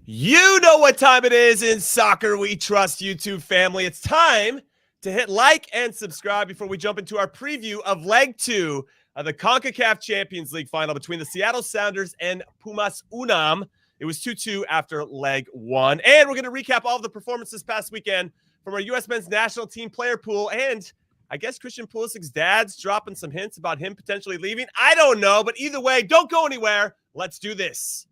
You know what time it is in Soccer We Trust YouTube family. It's time to hit like and subscribe before we jump into our preview of Leg 2 of the Concacaf Champions League final between the Seattle Sounders and Pumas UNAM. It was 2-2 after Leg 1. And we're going to recap all of the performances this past weekend from our U.S. men's national team player pool. And I guess Christian Pulisic's dad's dropping some hints about him potentially leaving. I don't know, but either way, don't go anywhere. Let's do this.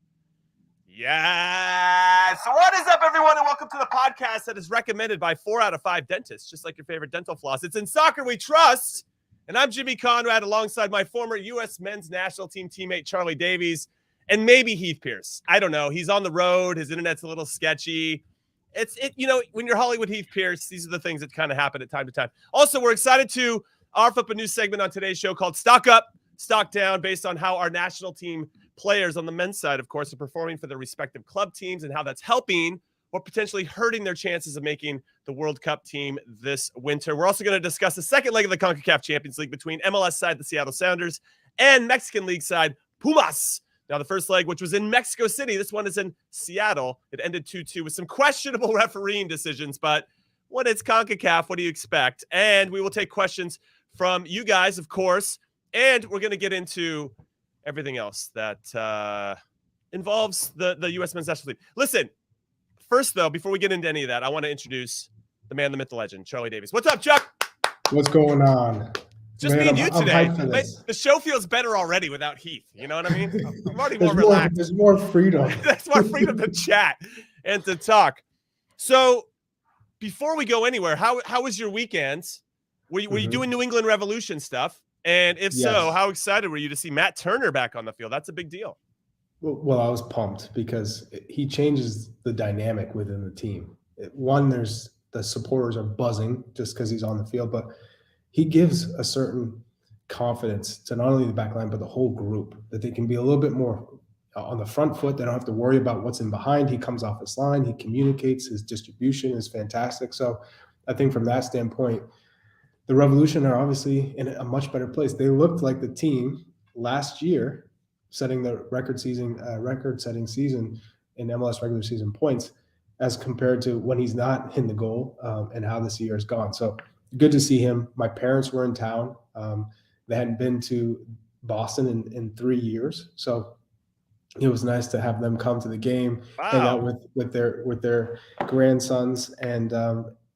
Yeah. So what is up, everyone, and welcome to the podcast that is recommended by 4 out of 5 dentists, just like your favorite dental floss. It's in Soccer We Trust, and I'm Jimmy Conrad alongside my former U.S. men's national team teammate Charlie Davies and maybe Heath Pierce. I don't know. He's on the road. His internet's a little sketchy. When you're Hollywood Heath Pierce, these are the things that kind of happen at time to time. Also, we're excited to offer up a new segment on today's show called Stock Up, Stock Down, based on how our national team players on the men's side, of course, are performing for their respective club teams and how that's helping or potentially hurting their chances of making the World Cup team this winter. We're also going to discuss the second leg of the CONCACAF Champions League between MLS side, the Seattle Sounders, and Mexican League side, Pumas. Now, the first leg, which was in Mexico City, this one is in Seattle. It ended 2-2 with some questionable refereeing decisions, but when it's CONCACAF, what do you expect? And we will take questions from you guys, of course, and we're going to get into everything else that involves the U.S. men's national team. Listen, first, though, before we get into any of that, I want to introduce the man, the myth, the legend, Charlie Davies. What's up, Chuck? What's going on? Just me and you today. The show feels better already without Heath. You know what I mean? I'm already more relaxed. There's more freedom. There's more freedom to chat and to talk. So before we go anywhere, how was your weekend? Were you doing New England Revolution stuff? And if so, how excited were you to see Matt Turner back on the field? That's a big deal. Well, I was pumped because he changes the dynamic within the team. One, there's the supporters are buzzing just because he's on the field, but he gives a certain confidence to not only the back line, but the whole group, that they can be a little bit more on the front foot. They don't have to worry about what's in behind. He comes off his line. He communicates. His distribution is fantastic. So I think from that standpoint, the Revolution are obviously in a much better place. They looked like the team last year, setting the record-setting season in MLS regular season points, as compared to when he's not in the goal and how this year has gone. So good to see him. My parents were in town. They hadn't been to Boston in 3 years, so it was nice to have them come to the game, hang out with their grandsons, and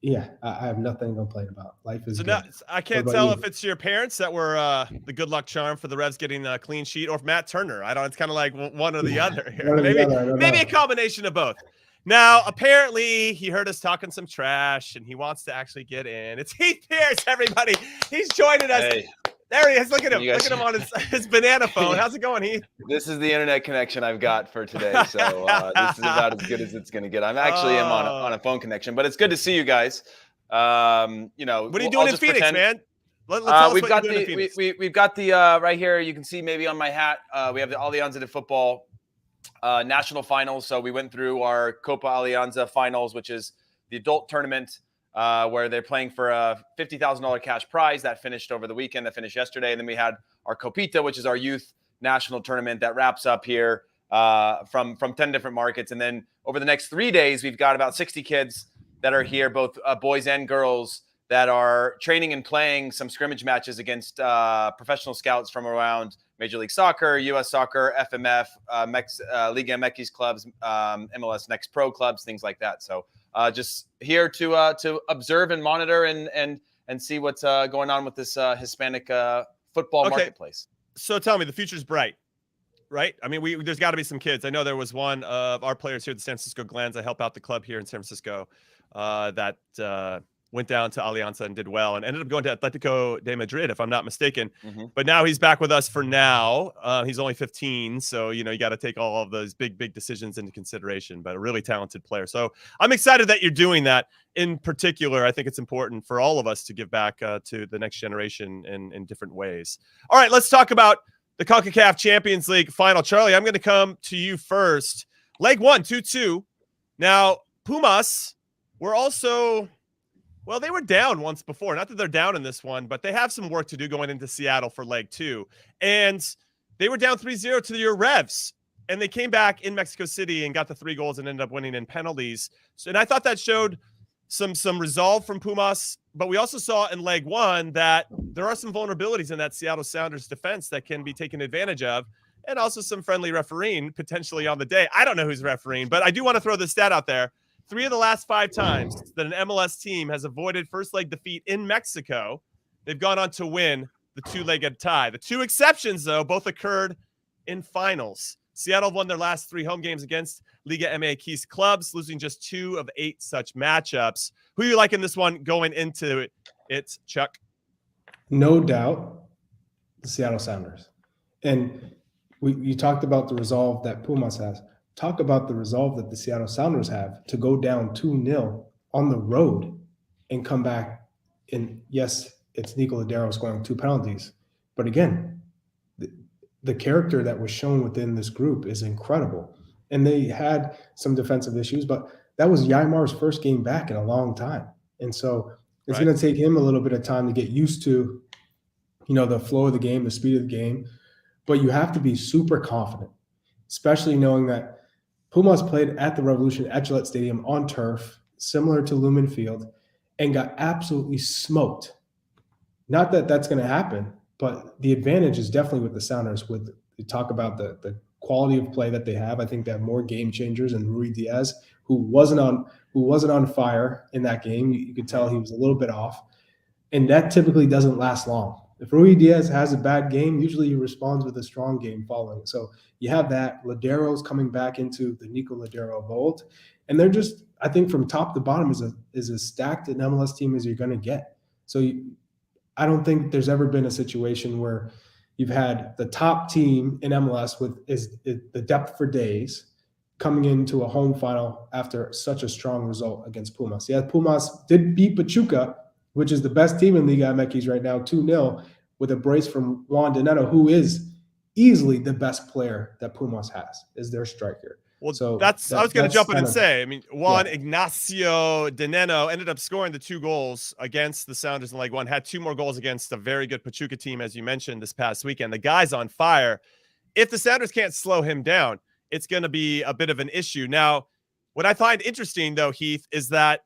yeah, I have nothing to complain about. Life is good. I can't tell if it's your parents that were the good luck charm for the Revs getting a clean sheet, or if Matt Turner. I don't. It's kind of like one or the other here. Maybe a combination of both. Now, apparently, he heard us talking some trash, and he wants to actually get in. It's Heath Pierce, everybody. He's joining us. Hey. There he is. Look at him. Look at him on his banana phone. How's it going, Heath? This is the internet connection I've got for today, so this is about as good as it's going to get. I'm actually on a phone connection, but it's good to see we got the right here. You can see maybe on my hat. We have the Alianza de Football national finals. So we went through our Copa Alianza finals, which is the adult tournament. Where they're playing for a $50,000 cash prize that finished over the weekend, that finished yesterday. And then we had our Copita, which is our youth national tournament that wraps up here from 10 different markets. And then over the next 3 days, we've got about 60 kids that are here, both boys and girls, that are training and playing some scrimmage matches against professional scouts from around Major League Soccer, U.S. Soccer, FMF, Liga MX clubs, MLS Next Pro clubs, things like that. So just here to observe and monitor and see what's going on with this Hispanic football marketplace. So tell me, the future's bright, right? I mean, there's got to be some kids. I know there was one of our players here at the San Francisco Glens. I help out the club here in San Francisco that went down to Alianza and did well and ended up going to Atletico de Madrid, if I'm not mistaken. But now he's back with us for now. He's only 15, so, you got to take all of those big decisions into consideration, but a really talented player. So I'm excited that you're doing that. In particular, I think it's important for all of us to give back to the next generation in different ways. All right, let's talk about the CONCACAF Champions League final. Charlie, I'm going to come to you first. Leg 1, 2-2. Now, Pumas were also... Well, they were down once before. Not that they're down in this one, but they have some work to do going into Seattle for leg 2. And they were down 3-0 to your Revs. and they came back in Mexico City and got the 3 goals and ended up winning in penalties. So, and I thought that showed some resolve from Pumas, but we also saw in leg 1 that there are some vulnerabilities in that Seattle Sounders defense that can be taken advantage of, and also some friendly refereeing potentially on the day. I don't know who's refereeing, but I do want to throw this stat out there. 3 of the last 5 times that an MLS team has avoided first leg defeat in Mexico, they've gone on to win the 2-legged tie. The 2 exceptions, though, both occurred in finals. Seattle won their last 3 home games against Liga MX clubs, losing just 2 of 8 such matchups. Who you like in this one going into it, Chuck? No doubt, the Seattle Sounders. And you talked about the resolve that Pumas has. Talk about the resolve that the Seattle Sounders have to go down 2-0 on the road and come back. And yes, it's Nico Ladero scoring 2 penalties. But again, the character that was shown within this group is incredible. And they had some defensive issues, but that was Yaimar's first game back in a long time. And so it's going to take him a little bit of time to get used to, the flow of the game, the speed of the game. But you have to be super confident, especially knowing that Pumas played at the Revolution at Gillette Stadium on turf, similar to Lumen Field, and got absolutely smoked. Not that that's going to happen, but the advantage is definitely with the Sounders. With you talk about the quality of play that they have, I think they have more game changers. And Rui Diaz, who wasn't on fire in that game, you could tell he was a little bit off, and that typically doesn't last long. If Rui Diaz has a bad game, usually he responds with a strong game following. So you have that. Ladero's coming back into the Nico Ladero vault, and they're just, I think, from top to bottom is as stacked an MLS team as you're going to get. So I don't think there's ever been a situation where you've had the top team in MLS with the depth for days coming into a home final after such a strong result against Pumas. Yeah, Pumas did beat Pachuca, which is the best team in Liga MX right now, 2-0, with a brace from Juan Donato, who is easily the best player that Pumas has, is their striker. Well, so I was going to jump in and say, Juan Ignacio Dineno ended up scoring the 2 goals against the Sounders in leg 1, had 2 more goals against a very good Pachuca team, as you mentioned, this past weekend. The guy's on fire. If the Sounders can't slow him down, it's going to be a bit of an issue. Now, what I find interesting, though, Heath, is that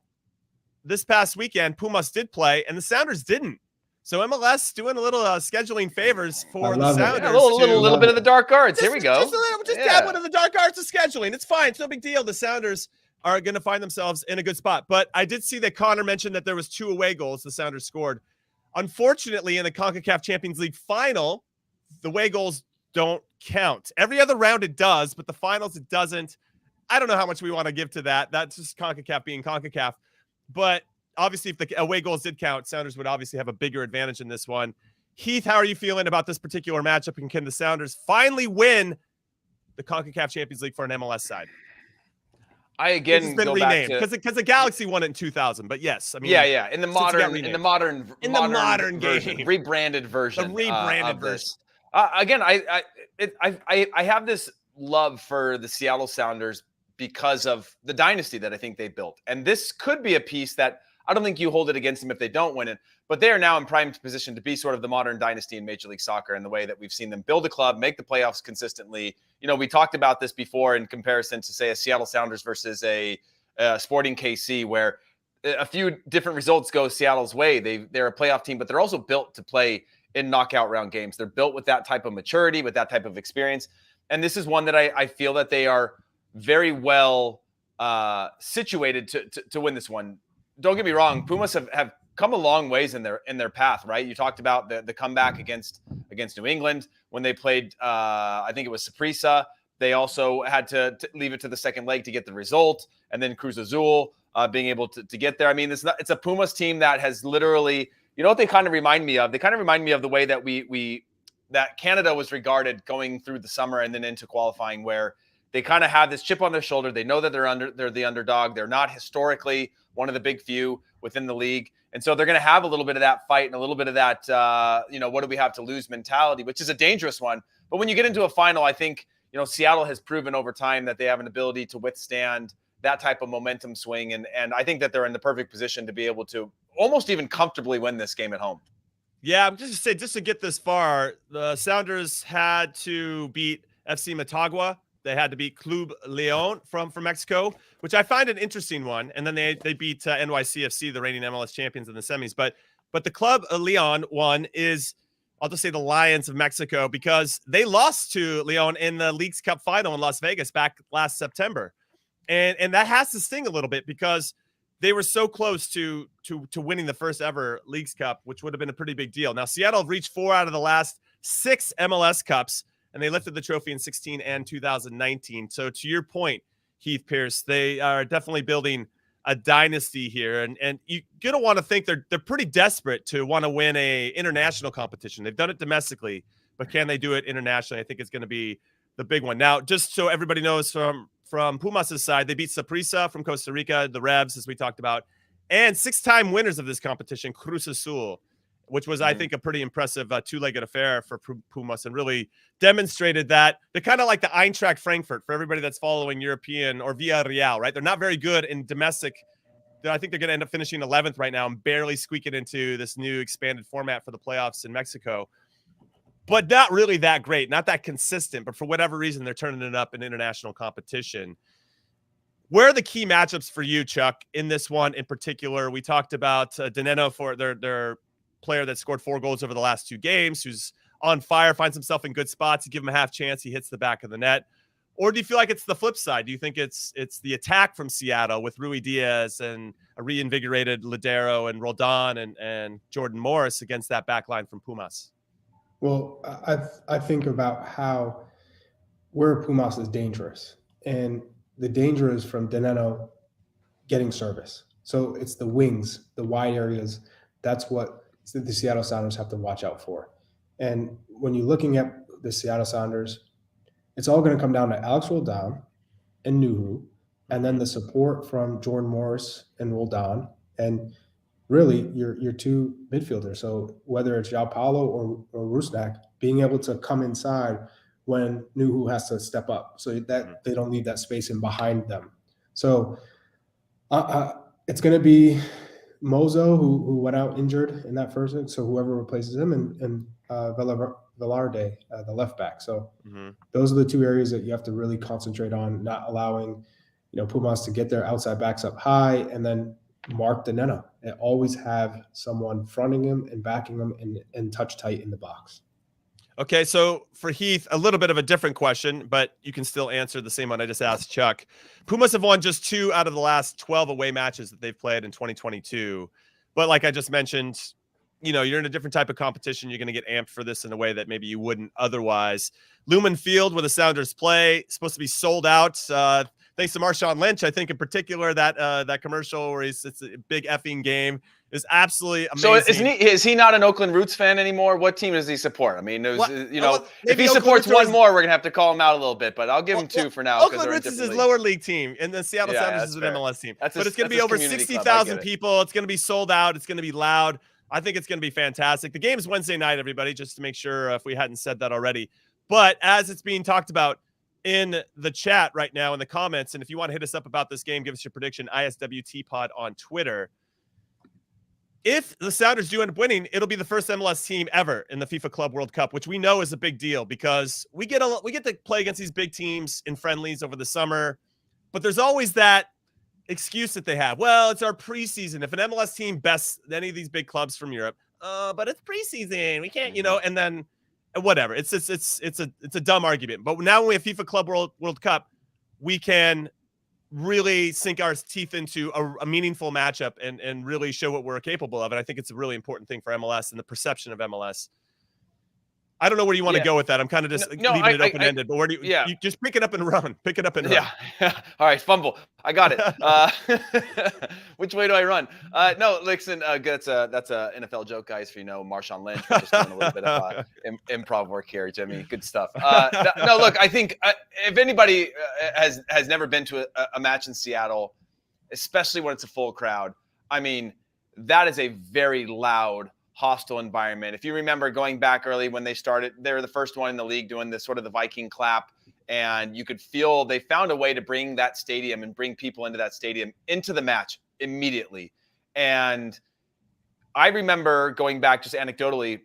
this past weekend, Pumas did play, and the Sounders didn't. So MLS doing a little scheduling favors for the Sounders. Yeah, a little bit of the dark arts. Here we go. Just dab one of the dark arts of scheduling. It's fine. It's no big deal. The Sounders are going to find themselves in a good spot. But I did see that Connor mentioned that there was 2 away goals the Sounders scored. Unfortunately, in the Concacaf Champions League final, the away goals don't count. Every other round it does, but the finals it doesn't. I don't know how much we want to give to that. That's just CONCACAF being CONCACAF. But obviously, if the away goals did count, Sounders would obviously have a bigger advantage in this one. Heath, how are you feeling about this particular matchup? And can the Sounders finally win the CONCACAF Champions League for an MLS side? I again go back to because the Galaxy won it in 2000. But yes, I mean, yeah. In the modern game, rebranded version, the rebranded version. This. Again, I have this love for the Seattle Sounders because of the dynasty that I think they built. And this could be a piece that I don't think you hold it against them if they don't win it, but they are now in prime position to be sort of the modern dynasty in Major League Soccer in the way that we've seen them build a club, make the playoffs consistently. We talked about this before in comparison to, say, a Seattle Sounders versus a Sporting KC, where a few different results go Seattle's way. They're a playoff team, but they're also built to play in knockout round games. They're built with that type of maturity, with that type of experience. And this is one that I feel that they are very well situated to win this one. Don't get me wrong, Pumas have come a long ways in their path, right? You talked about the comeback against New England when they played, I think it was Saprissa. They also had to leave it to the second leg to get the result, and then Cruz Azul being able to get there. I mean, it's a Pumas team that has literally, what they kind of remind me of? They kind of remind me of the way that that Canada was regarded going through the summer and then into qualifying, where they kind of have this chip on their shoulder. They know that they're the underdog. They're not historically one of the big few within the league. And so they're going to have a little bit of that fight and a little bit of that, what do we have to lose mentality, which is a dangerous one. But when you get into a final, I think, Seattle has proven over time that they have an ability to withstand that type of momentum swing. And I think that they're in the perfect position to be able to almost even comfortably win this game at home. Yeah, just to get this far, the Sounders had to beat FC Motagua They had to beat Club Leon from Mexico, which I find an interesting one. And then they beat NYCFC, the reigning MLS champions, in the semis. But the Club Leon one is, I'll just say, the Lions of Mexico, because they lost to Leon in the Leagues Cup final in Las Vegas back last September. And that has to sting a little bit, because they were so close to winning the first ever Leagues Cup, which would have been a pretty big deal. Now, Seattle have reached 4 out of the last 6 MLS Cups, and they lifted the trophy in 16 and 2019. So to your point, Heath Pierce, they are definitely building a dynasty here. And you're going to want to think they're pretty desperate to want to win a international competition. They've done it domestically, but can they do it internationally? I think it's going to be the big one. Now, just so everybody knows, from Pumas' side, they beat Saprissa from Costa Rica, the Revs, as we talked about, and 6-time winners of this competition, Cruz Azul, which was, I think, a pretty impressive two-legged affair for Pumas, and really demonstrated that they're kind of like the Eintracht Frankfurt for everybody that's following European, or Villarreal, right? They're not very good in domestic. I think they're going to end up finishing 11th right now and barely squeaking into this new expanded format for the playoffs in Mexico. But not really that great, not that consistent. But for whatever reason, they're turning it up in international competition. Where are the key matchups for you, Chuck, in this one in particular? We talked about Dineno, for their player that scored 4 goals over the last 2 games, who's on fire, finds himself in good spots. You give him a half chance, he hits the back of the net. Or do you feel like it's the flip side? Do you think it's the attack from Seattle with Rui Diaz and a reinvigorated Ladero and Roldan and Jordan Morris against that back line from Pumas? Well, I think about where Pumas is dangerous, and the danger is from Dineno getting service. So it's the wings, the wide areas. That's what the Seattle Sounders have to watch out for. And when you're looking at the Seattle Sounders, it's all going to come down to Alex Roldan and Nuhu, and then the support from Jordan Morris and Roldan, and really your 2 midfielders. So whether it's João Paulo or Rusnak, being able to come inside when Nuhu has to step up, so that they don't leave that space in behind them. So it's going to be Mozo, who went out injured in that first, so whoever replaces him, and Velarde, the left back. So those are the 2 areas that you have to really concentrate on, not allowing Pumas to get their outside backs up high and then mark Dineno, and always have someone fronting him and backing him and touch tight in the box. Okay, so for Heath, a little bit of a different question, but you can still answer the same one I just asked Chuck. Pumas have won just 2 out of the last 12 away matches that they've played in 2022. But like I just mentioned, you're in a different type of competition. You're going to get amped for this in a way that maybe you wouldn't otherwise. Lumen Field, where the Sounders play, supposed to be sold out. Thanks to Marshawn Lynch, I think in particular that commercial where it's a big effing game is absolutely amazing. So is he not an Oakland Roots fan anymore? What team does he support? I mean, if he supports one more, we're gonna have to call him out a little bit. But I'll give him 2 for now. Oakland Roots is his lower league team, and the Seattle Sounders is an MLS team. But it's gonna be over 60,000 people. It's gonna be sold out. It's gonna be loud. I think it's gonna be fantastic. The game is Wednesday night, everybody, just to make sure if we hadn't said that already. But as it's being talked about in the chat right now in the comments, and if you want to hit us up about this game, give us your prediction, ISWT Pod on Twitter. If the Sounders do end up winning, it'll be the first MLS team ever in the FIFA Club World Cup, which we know is a big deal because we get to play against these big teams in friendlies over the summer, but there's always that excuse that they have. Well, it's our preseason. If an MLS team bests any of these big clubs from Europe, but it's preseason, we can't, and then whatever. It's a dumb argument. But now when we have FIFA Club World Cup, we can really sink our teeth into a meaningful matchup and really show what we're capable of. And I think it's a really important thing for MLS and the perception of MLS. I don't know where you want to go with that. I'm kind of just leaving it open-ended, but where do you just pick it up and run? Pick it up and run. Yeah. All right, fumble. I got it. Which way do I run? No, listen, that's a NFL joke, guys, for Marshawn Lynch. We're just doing a little bit of improv work here, Jimmy. Good stuff. No, look, I think if anybody has never been to a match in Seattle, especially when it's a full crowd, I mean, that is a very loud, hostile environment. If you remember going back early when they started, they were the first one in the league doing this sort of the Viking clap, and you could feel they found a way to bring that stadium and bring people into that stadium into the match immediately. And I remember going back just anecdotally,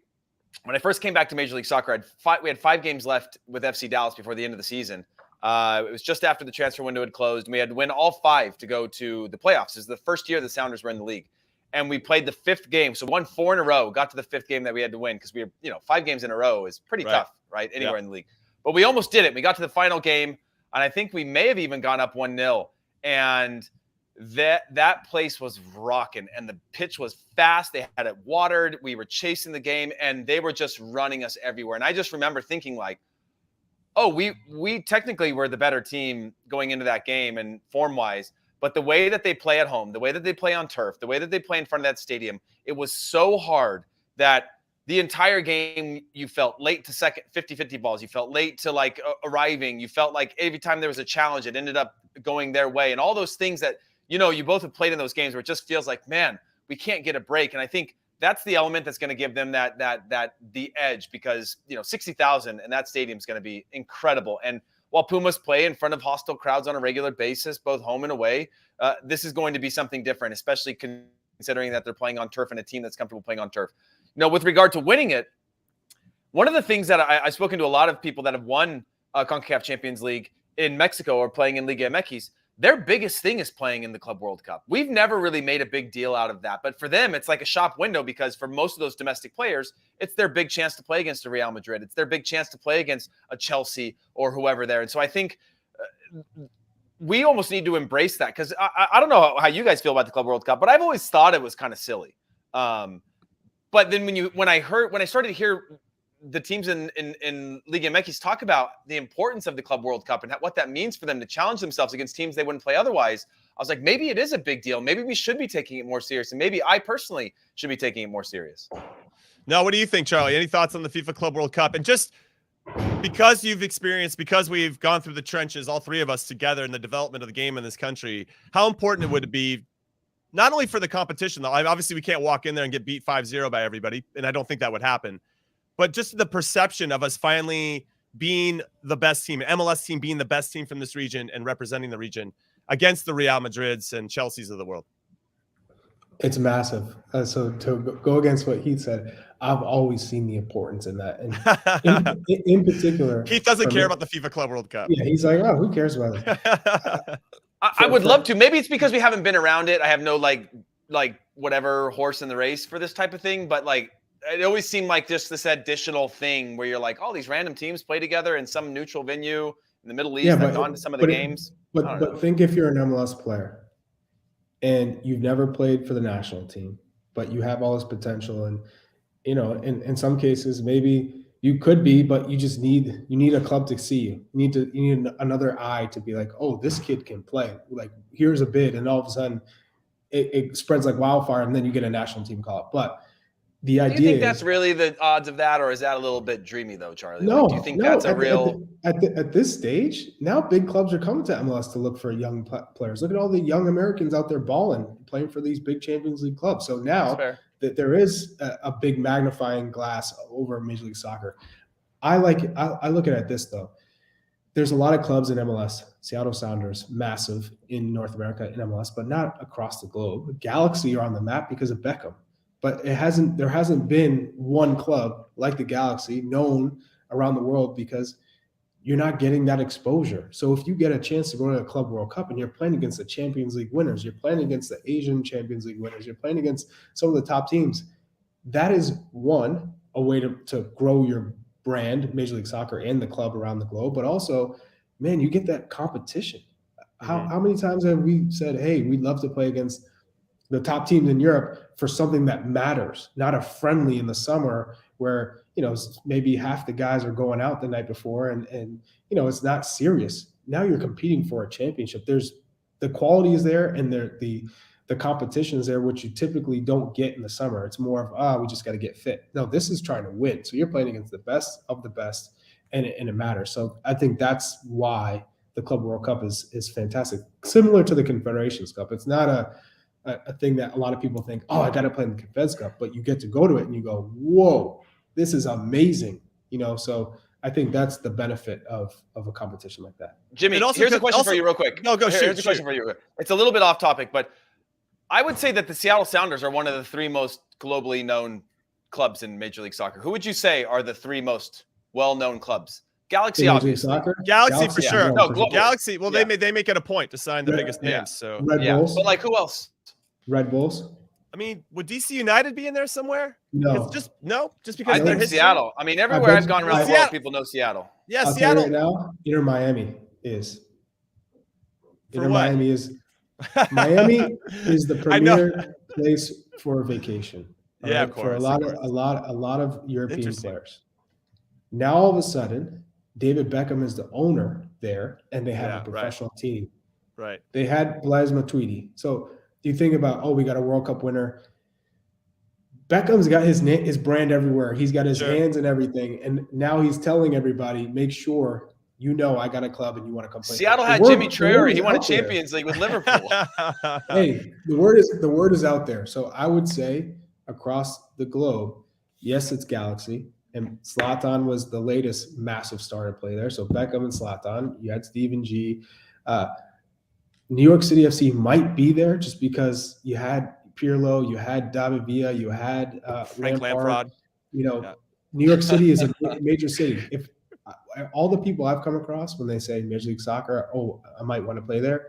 when I first came back to Major League Soccer, we had 5 games left with FC Dallas before the end of the season. It was just after the transfer window had closed, and we had to win all 5 to go to the playoffs. It was the first year the Sounders were in the league. And we played the 5th game. So won 4 in a row, got to the 5th game that we had to win because we were, 5 games in a row is pretty tough, right? Anywhere in the league. But we almost did it. We got to the final game, and I think we may have even gone up 1-0. And that place was rocking, and the pitch was fast. They had it watered. We were chasing the game, and they were just running us everywhere. And I just remember thinking like, oh, we technically were the better team going into that game and form-wise. But the way that they play at home, the way that they play on turf, the way that they play in front of that stadium, it was so hard that the entire game you felt late to second 50-50 balls. You felt late to like arriving. You felt like every time there was a challenge, it ended up going their way. And all those things that, you both have played in those games where it just feels like, man, we can't get a break. And I think that's the element that's going to give them that the edge because, 60,000 and that stadium is going to be incredible. And while Pumas play in front of hostile crowds on a regular basis, both home and away, this is going to be something different, especially considering that they're playing on turf and a team that's comfortable playing on turf. With regard to winning it, one of the things that I've spoken to a lot of people that have won Concacaf Champions League in Mexico or playing in Liga MX, their biggest thing is playing in the Club World Cup. We've never really made a big deal out of that. But for them, it's like a shop window because for most of those domestic players, it's their big chance to play against a Real Madrid. It's their big chance to play against a Chelsea or whoever there. And so I think we almost need to embrace that because I don't know how you guys feel about the Club World Cup, but I've always thought it was kind of silly. But then when I started to hear the teams in Liga MX talk about the importance of the Club World Cup and what that means for them to challenge themselves against teams they wouldn't play otherwise, I was like, maybe it is a big deal. Maybe we should be taking it more serious. And maybe I personally should be taking it more serious. Now, what do you think, Charlie? Any thoughts on the FIFA Club World Cup? And just because because we've gone through the trenches, all 3 of us together in the development of the game in this country, how important would it be not only for the competition, though, obviously we can't walk in there and get beat 5-0 by everybody, and I don't think that would happen, but just the perception of us finally being the best team, MLS team being the best team from this region and representing the region against the Real Madrids and Chelseas of the world. It's massive. So to go against what Heath said, I've always seen the importance in that. And in particular, Heath doesn't care about the FIFA Club World Cup. Yeah, he's like, oh, who cares about it? I would love to. Maybe it's because we haven't been around it. I have no like whatever horse in the race for this type of thing. But like, it always seemed like just this additional thing where you're like, oh, these random teams play together in some neutral venue in the Middle East. Yeah, I've gone to some of the games. But think if you're an MLS player and you've never played for the national team, but you have all this potential, and in some cases maybe you could be, but you just need a club to see you. You need another eye to be like, oh, this kid can play. Like, here's a bid, and all of a sudden it spreads like wildfire, and then you get a national team call up. But the idea do you think that's really the odds of that, or is that a little bit dreamy though, Charlie? No, do you think that's a real? At this stage, now big clubs are coming to MLS to look for young players. Look at all the young Americans out there balling, playing for these big Champions League clubs. So now that there is a big magnifying glass over Major League Soccer, I look at it this though. There's a lot of clubs in MLS. Seattle Sounders, massive in North America in MLS, but not across the globe. Galaxy are on the map because of Beckham. But there hasn't been one club like the Galaxy known around the world because you're not getting that exposure. So if you get a chance to go to a Club World Cup and you're playing against the Champions League winners, you're playing against the Asian Champions League winners, you're playing against some of the top teams, that is a way to grow your brand, Major League Soccer, and the club around the globe. But also, man, you get that competition. How many times have we said, hey, we'd love to play against the top teams in Europe for something that matters, not a friendly in the summer where, maybe half the guys are going out the night before and it's not serious. Now you're competing for a championship. There's the quality is there and the competition is there, which you typically don't get in the summer. It's more of, we just got to get fit. No, this is trying to win. So you're playing against the best of the best and it matters. So I think that's why the Club World Cup is fantastic. Similar to the Confederations Cup. It's not a thing that a lot of people think, I got to play in the Confeds Cup, but you get to go to it and you go, whoa, this is amazing. So I think that's the benefit of a competition like that. Jimmy, here's a question for you real quick. No, go shoot. Here's a question for you. It's a little bit off topic, but I would say that the Seattle Sounders are one of the 3 most globally known clubs in Major League Soccer. Who would you say are the 3 most well-known clubs Galaxy, in Major League obviously. Soccer? Galaxy for yeah. sure. No, global. Galaxy. Well, Yeah. they make it a point to sign the biggest yeah. names. So Red Yeah, Bulls. but like who else? Red Bulls. I mean, would DC United be in there somewhere? No. Just because I of their think history? Seattle. I mean, everywhere I've gone around the Seattle. world, people know Seattle. Yeah, I'll Seattle. tell you right now, Inter Miami is. For Inter what? Miami is. Miami is the I know. premier place for vacation. all Yeah, right, of course. for a lot of European players. Now all of a sudden, David Beckham is the owner there, and they have a professional team. Right. They had Blaise Matuidi. So you think about, we got a World Cup winner. Beckham's got his brand everywhere. He's got his hands and everything, and now he's telling everybody, make sure I got a club and you want to come play. Seattle had Jimmy Traore. He won a Champions League with Liverpool. Hey, the word is out there. So I would say across the globe, yes, it's Galaxy. And Zlatan was the latest massive star to play there. So Beckham and Zlatan, you had Steven G. New York City FC might be there just because you had Pirlo, you had David Villa, you had Lampard. New York City is a major city. If all the people I've come across when they say Major League Soccer, I might want to play there,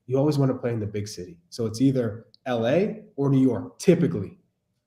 you always want to play in the big city. So it's either LA or New York, typically.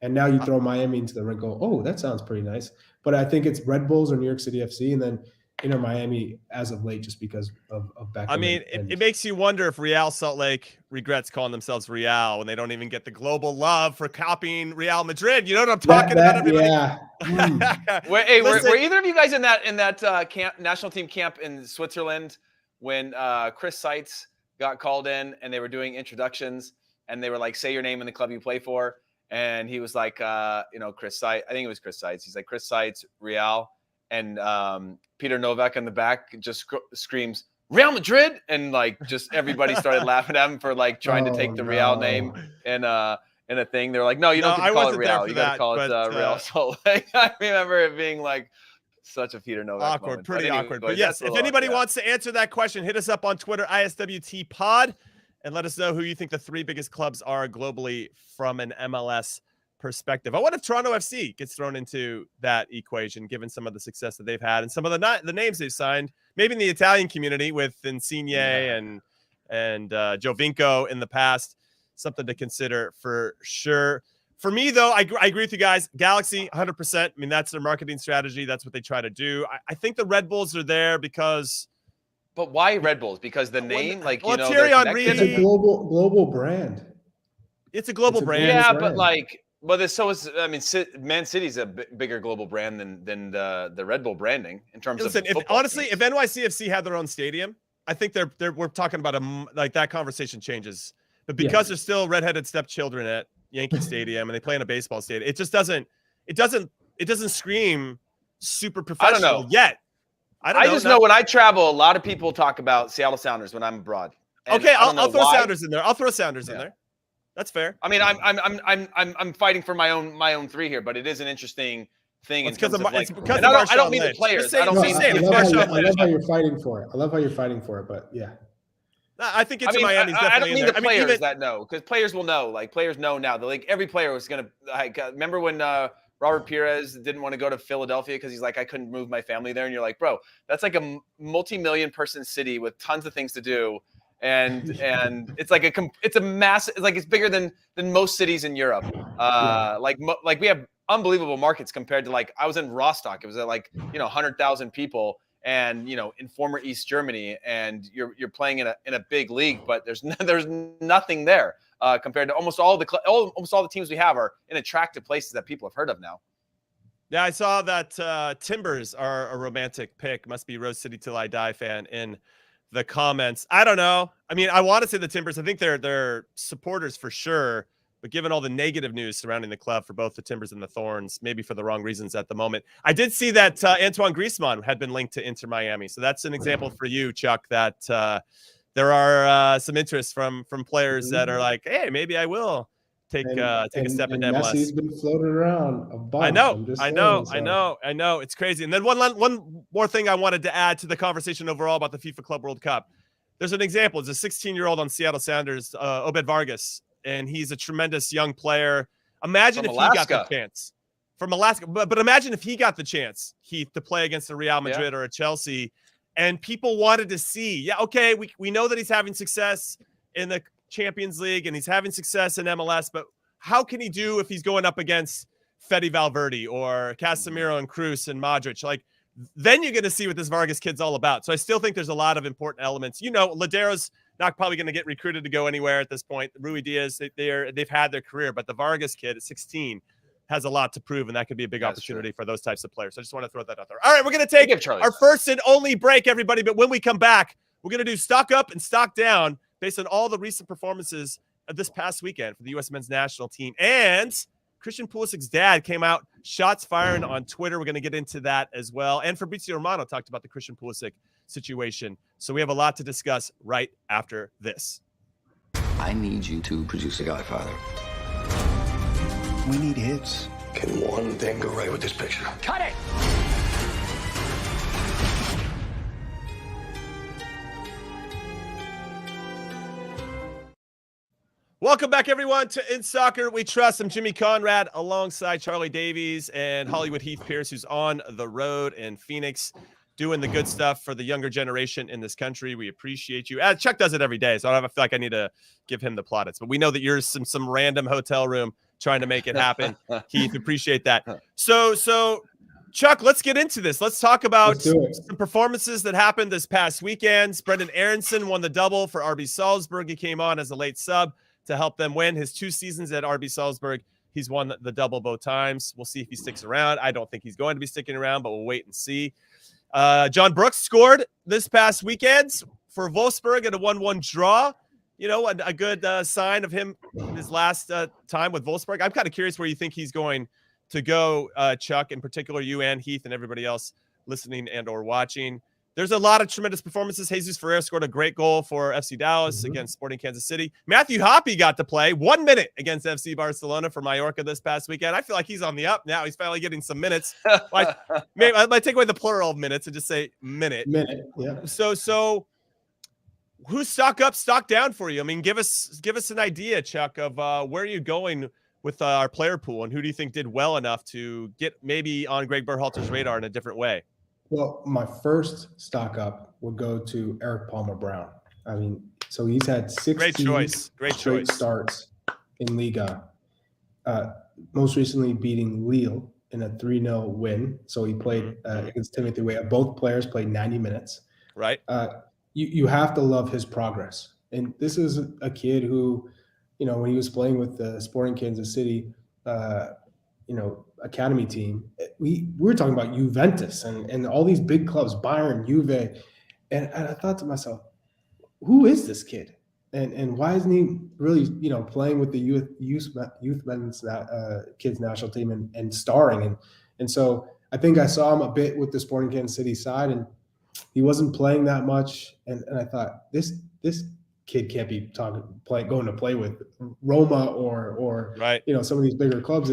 And now you throw Miami into the ring, go, that sounds pretty nice. But I think it's Red Bulls or New York City FC, and then Inter Miami as of late just because of Beckham. I mean, it makes you wonder if Real Salt Lake regrets calling themselves Real when they don't even get the global love for copying Real Madrid. You know what I'm talking about? Everybody? Yeah. Were either of you guys in that camp, national team camp in Switzerland when Chris Seitz got called in and they were doing introductions and they were like, say your name and the club you play for? And he was like, Chris Seitz. I think it was Chris Seitz. He's like, Chris Seitz, Real. And Peter Novak in the back just screams, Real Madrid. And like, just everybody started laughing at him for like trying to take the Real name in a thing. They're like, no, you don't get to call it Real. You got to call it Real Salt Lake. I remember it being like such a Peter Novak moment. Pretty awkward. But yes, if anybody wants to answer that question, hit us up on Twitter, ISWT Pod. And let us know who you think the 3 biggest clubs are globally from an MLS perspective. I wonder if Toronto FC gets thrown into that equation, given some of the success that they've had and some of the names they've signed, maybe in the Italian community with Insigne and Jovinko in the past. Something to consider for sure. For me, though, I agree with you guys. Galaxy, 100%. I mean, that's their marketing strategy. That's what they try to do. I think the Red Bulls are there because... But why Red Bulls? Because the name, Thierry Henry. It's a global brand. It's a global brand. Yeah, but Man City's a bigger global brand than the Red Bull branding in terms of football. Honestly, if NYCFC had their own stadium, I think we're talking about that conversation changes. But because there's still redheaded stepchildren at Yankee Stadium and they play in a baseball stadium, it doesn't scream super professional. I don't know yet. I just know when I travel, a lot of people talk about Seattle Sounders when I'm abroad. Okay, I'll throw Sounders in there. I'll throw Sounders in there. That's fair. I mean, I'm fighting for my own 3 here, but it is an interesting thing. It's because I don't mean the players. I love how you're fighting for it. But yeah. I think it's Miami's definitely. I don't mean the players even that know, because players will know. Like players know now. Every player was gonna. Remember when Robert Pires didn't want to go to Philadelphia because he's like, I couldn't move my family there, and you're like, bro, that's like a multi-million person city with tons of things to do, and it's like it's a massive, like it's bigger than most cities in Europe. Like we have unbelievable markets compared to I was in Rostock. It was at 100,000 people. And in former East Germany, and you're playing in a big league, but there's nothing there compared to almost all the teams we have are in attractive places that people have heard of now. Yeah, I saw that Timbers are a romantic pick. Must be Rose City Till I Die fan in the comments. I don't know. I mean, I want to say the Timbers. I think they're supporters for sure. But given all the negative news surrounding the club for both the Timbers and the Thorns, maybe for the wrong reasons at the moment, I did see that Antoine Griezmann had been linked to Inter Miami. So that's an example for you, Chuck, that there are some interest from players that are like, hey, maybe I will take a step into MLS. Messi's been floated around a bunch. I know. It's crazy. And then one more thing I wanted to add to the conversation overall about the FIFA Club World Cup. There's an example. It's a 16-year-old on Seattle Sounders, Obed Vargas. And he's a tremendous young player. Imagine if he got the chance from Alaska. But imagine if he got the chance, Heath, to play against a Real Madrid or a Chelsea, and people wanted to see, okay, we know that he's having success in the Champions League and he's having success in MLS, but how can he do if he's going up against Fede Valverde or Casemiro and Kroos and Modric? Like, then you're going to see what this Vargas kid's all about. So I still think there's a lot of important elements. Ladero's not probably going to get recruited to go anywhere at this point. Rui Diaz, they've had their career, but the Vargas kid at 16 has a lot to prove, and that could be a big opportunity for those types of players. So I just want to throw that out there. All right, we're going to take our first and only break, everybody. But when we come back, we're going to do stock up and stock down based on all the recent performances of this past weekend for the U.S. men's national team. And Christian Pulisic's dad came out, shots firing on Twitter. We're going to get into that as well. And Fabrizio Romano talked about the Christian Pulisic situation. So we have a lot to discuss right after this. I need you to produce a Godfather. We need hits. Can one thing go right with this picture? Cut it! Welcome back, everyone, to In Soccer We Trust. I'm Jimmy Conrad alongside Charlie Davies and Hollywood Heath Pierce, who's on the road in Phoenix doing the good stuff for the younger generation in this country. We appreciate you. Chuck does it every day, so I don't feel like I need to give him the plaudits. But we know that you're some random hotel room trying to make it happen. Heath, appreciate that. So Chuck, let's get into this. Let's talk about some performances that happened this past weekend. Brendan Aronson won the double for RB Salzburg. He came on as a late sub to help them win. His 2 seasons at RB Salzburg, he's won the double both times. We'll see if he sticks around. I don't think he's going to be sticking around, but we'll wait and see. John Brooks scored this past weekend for Wolfsburg at a 1-1 draw. A good sign of him in his last time with Wolfsburg. I'm kind of curious where you think he's going to go, Chuck, in particular you and Heath and everybody else listening and or watching. There's a lot of tremendous performances. Jesus Ferreira scored a great goal for FC Dallas against Sporting Kansas City. Matthew Hoppe got to play 1 minute against FC Barcelona for Mallorca this past weekend. I feel like he's on the up now. He's finally getting some minutes. I might take away the plural of minutes and just say minute. Yeah. So who's stock up, stock down for you? I mean, give us an idea, Chuck, of where are you going with our player pool, and who do you think did well enough to get maybe on Greg Berhalter's radar in a different way? Well, my first stock up would go to Eric Palmer Brown. I mean, so he's had 16 straight starts in Liga. Most recently beating Lille in a 3-0 win. So he played against Timothy Weah. Both players played 90 minutes. Right. You have to love his progress. And this is a kid who, when he was playing with the Sporting Kansas City, academy team, we were talking about Juventus and all these big clubs, Bayern, Juve, and I thought to myself, who is this kid, and why isn't he really playing with the youth men's kids national team and starring and so I think I saw him a bit with the Sporting Kansas City side, and he wasn't playing that much, and I thought this kid can't be going to play with Roma or right. Some of these bigger clubs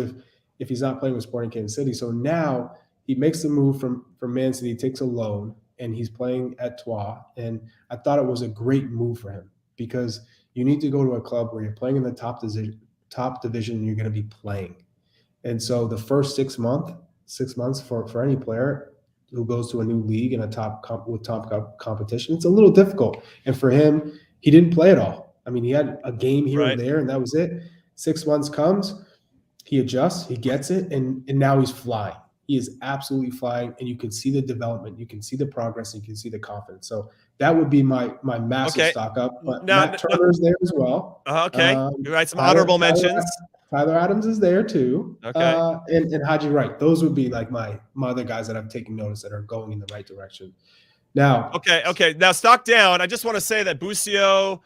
if he's not playing with Sporting Kansas City. So now he makes the move from Man City, takes a loan, and he's playing at Troyes. And I thought it was a great move for him, because you need to go to a club where you're playing in the top division and you're going to be playing. And so the first 6 months for any player who goes to a new league in a top competition, it's a little difficult. And for him, he didn't play at all. I mean, he had a game here and there, and that was it. 6 months comes, he adjusts, he gets it, and now he's flying. He is absolutely flying, and you can see the development, you can see the progress, and you can see the confidence. So that would be my massive stock up. But Matt Turner's there as well. Okay, you write some honorable mentions. Tyler Adams is there too. Okay, and Haji Wright. Those would be like my other guys that I've taken notice that are going in the right direction. Now, okay. Now, stock down. I just want to say that Busio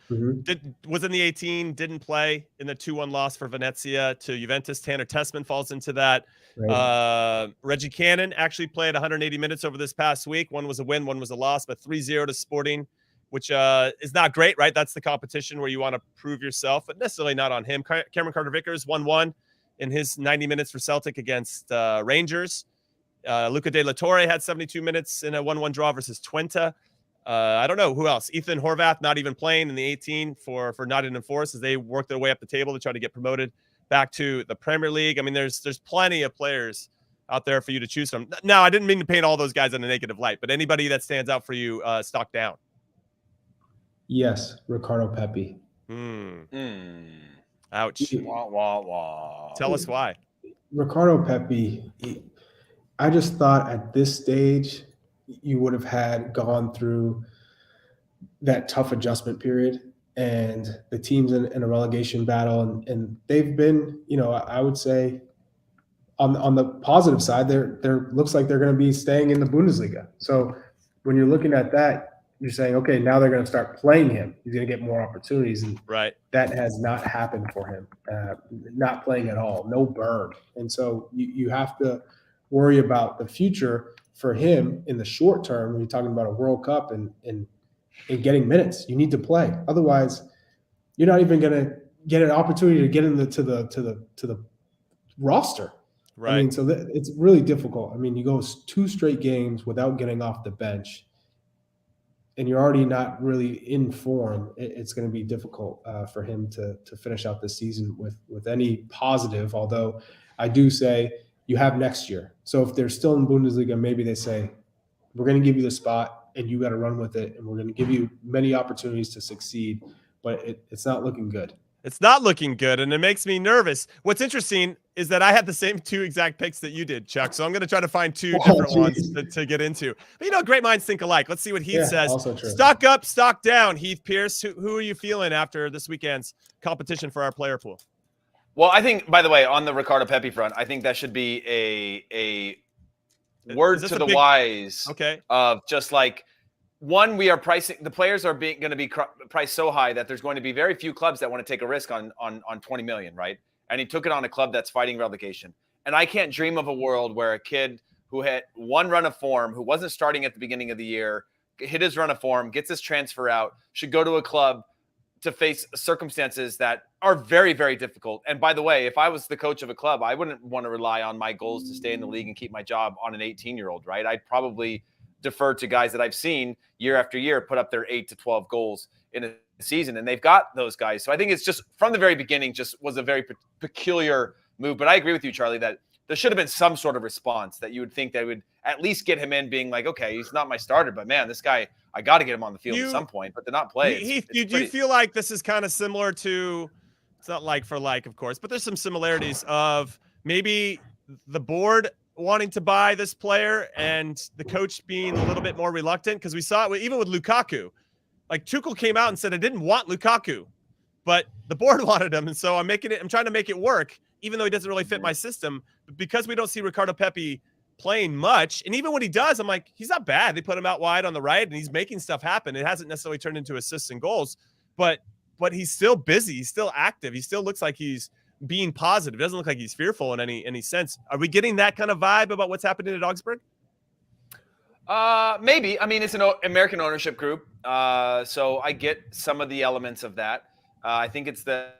was in the 18, didn't play in the 2-1 loss for Venezia to Juventus. Tanner Tessman falls into that. Right. Reggie Cannon actually played 180 minutes over this past week. One was a win, one was a loss, but 3-0 to Sporting, which is not great, right? That's the competition where you want to prove yourself, but necessarily not on him. Cameron Carter-Vickers 1-1 in his 90 minutes for Celtic against Rangers. Luca De La Torre had 72 minutes in a 1-1 draw versus Twente. I don't know who else. Ethan Horvath not even playing in the 18 for Nottingham Forest as they work their way up the table to try to get promoted back to the Premier League. I mean, there's plenty of players out there for you to choose from. Now, I didn't mean to paint all those guys in a negative light, but anybody that stands out for you, stock down. Yes, Ricardo Pepi. Ouch. Wah, wah, wah. Tell us why. Ricardo Pepi, I just thought at this stage you would have had gone through that tough adjustment period, and the team's in a relegation battle, and they've been, I would say on the positive side, there looks like they're going to be staying in the Bundesliga. So when you're looking at that, you're saying, okay, now they're going to start playing him. He's going to get more opportunities, and right. That has not happened for him. Not playing at all, no burn, and so you have to worry about the future for him in the short term. When you're talking about a World Cup and getting minutes, you need to play. Otherwise, you're not even going to get an opportunity to get into the roster. Right. I mean, so it's really difficult. I mean, you go 2 straight games without getting off the bench, and you're already not really in form. It's going to be difficult for him to finish out this season with any positive. Although I do say you have next year. So if they're still in Bundesliga, maybe they say, we're going to give you the spot and you got to run with it, and we're going to give you many opportunities to succeed. But it's not looking good. It's not looking good, and it makes me nervous. What's interesting is that I had the same 2 exact picks that you did, Chuck. So I'm going to try to find 2 different ones to get into. But, great minds think alike. Let's see what Heath says. Also true. Stock up, stock down. Heath Pierce, who are you feeling after this weekend's competition for our player pool? Well, I think, by the way, on the Ricardo Pepi front, I think that should be a word to the wise of just like, one, we are pricing, the players are going to be priced so high that there's going to be very few clubs that want to take a risk on 20 million, right? And he took it on a club that's fighting relegation. And I can't dream of a world where a kid who had one run of form, who wasn't starting at the beginning of the year, hit his run of form, gets his transfer out, should go to a club to face circumstances that are very, very difficult. And by the way, if I was the coach of a club, I wouldn't want to rely on my goals to stay in the league and keep my job on an 18-year-old, right? I'd probably defer to guys that I've seen year after year put up their 8 to 12 goals in a season, and they've got those guys. So I think it's just from the very beginning just was a very peculiar move. But I agree with you, Charlie, that there should have been some sort of response that you would think that would at least get him in, being like, okay, he's not my starter, but man, this guy, I got to get him on the field at some point, but to not play. Heath, do you feel like this is kind of similar to, it's not like for like, of course, but there's some similarities of maybe the board wanting to buy this player and the coach being a little bit more reluctant? Because we saw it even with Lukaku. Like Tuchel came out and said, I didn't want Lukaku, but the board wanted him. And so I'm trying to make it work, even though he doesn't really fit my system. But because we don't see Ricardo Pepi playing much, and even when he does, I'm like, he's not bad. They put him out wide on the right and he's making stuff happen. It hasn't necessarily turned into assists and goals, but he's still busy. He's still active. He still looks like he's being positive. It doesn't look like he's fearful in any sense. Are we getting that kind of vibe about what's happening at Augsburg? Maybe. I mean, it's an American ownership group, so I get some of the elements of that. I think it's Blitzer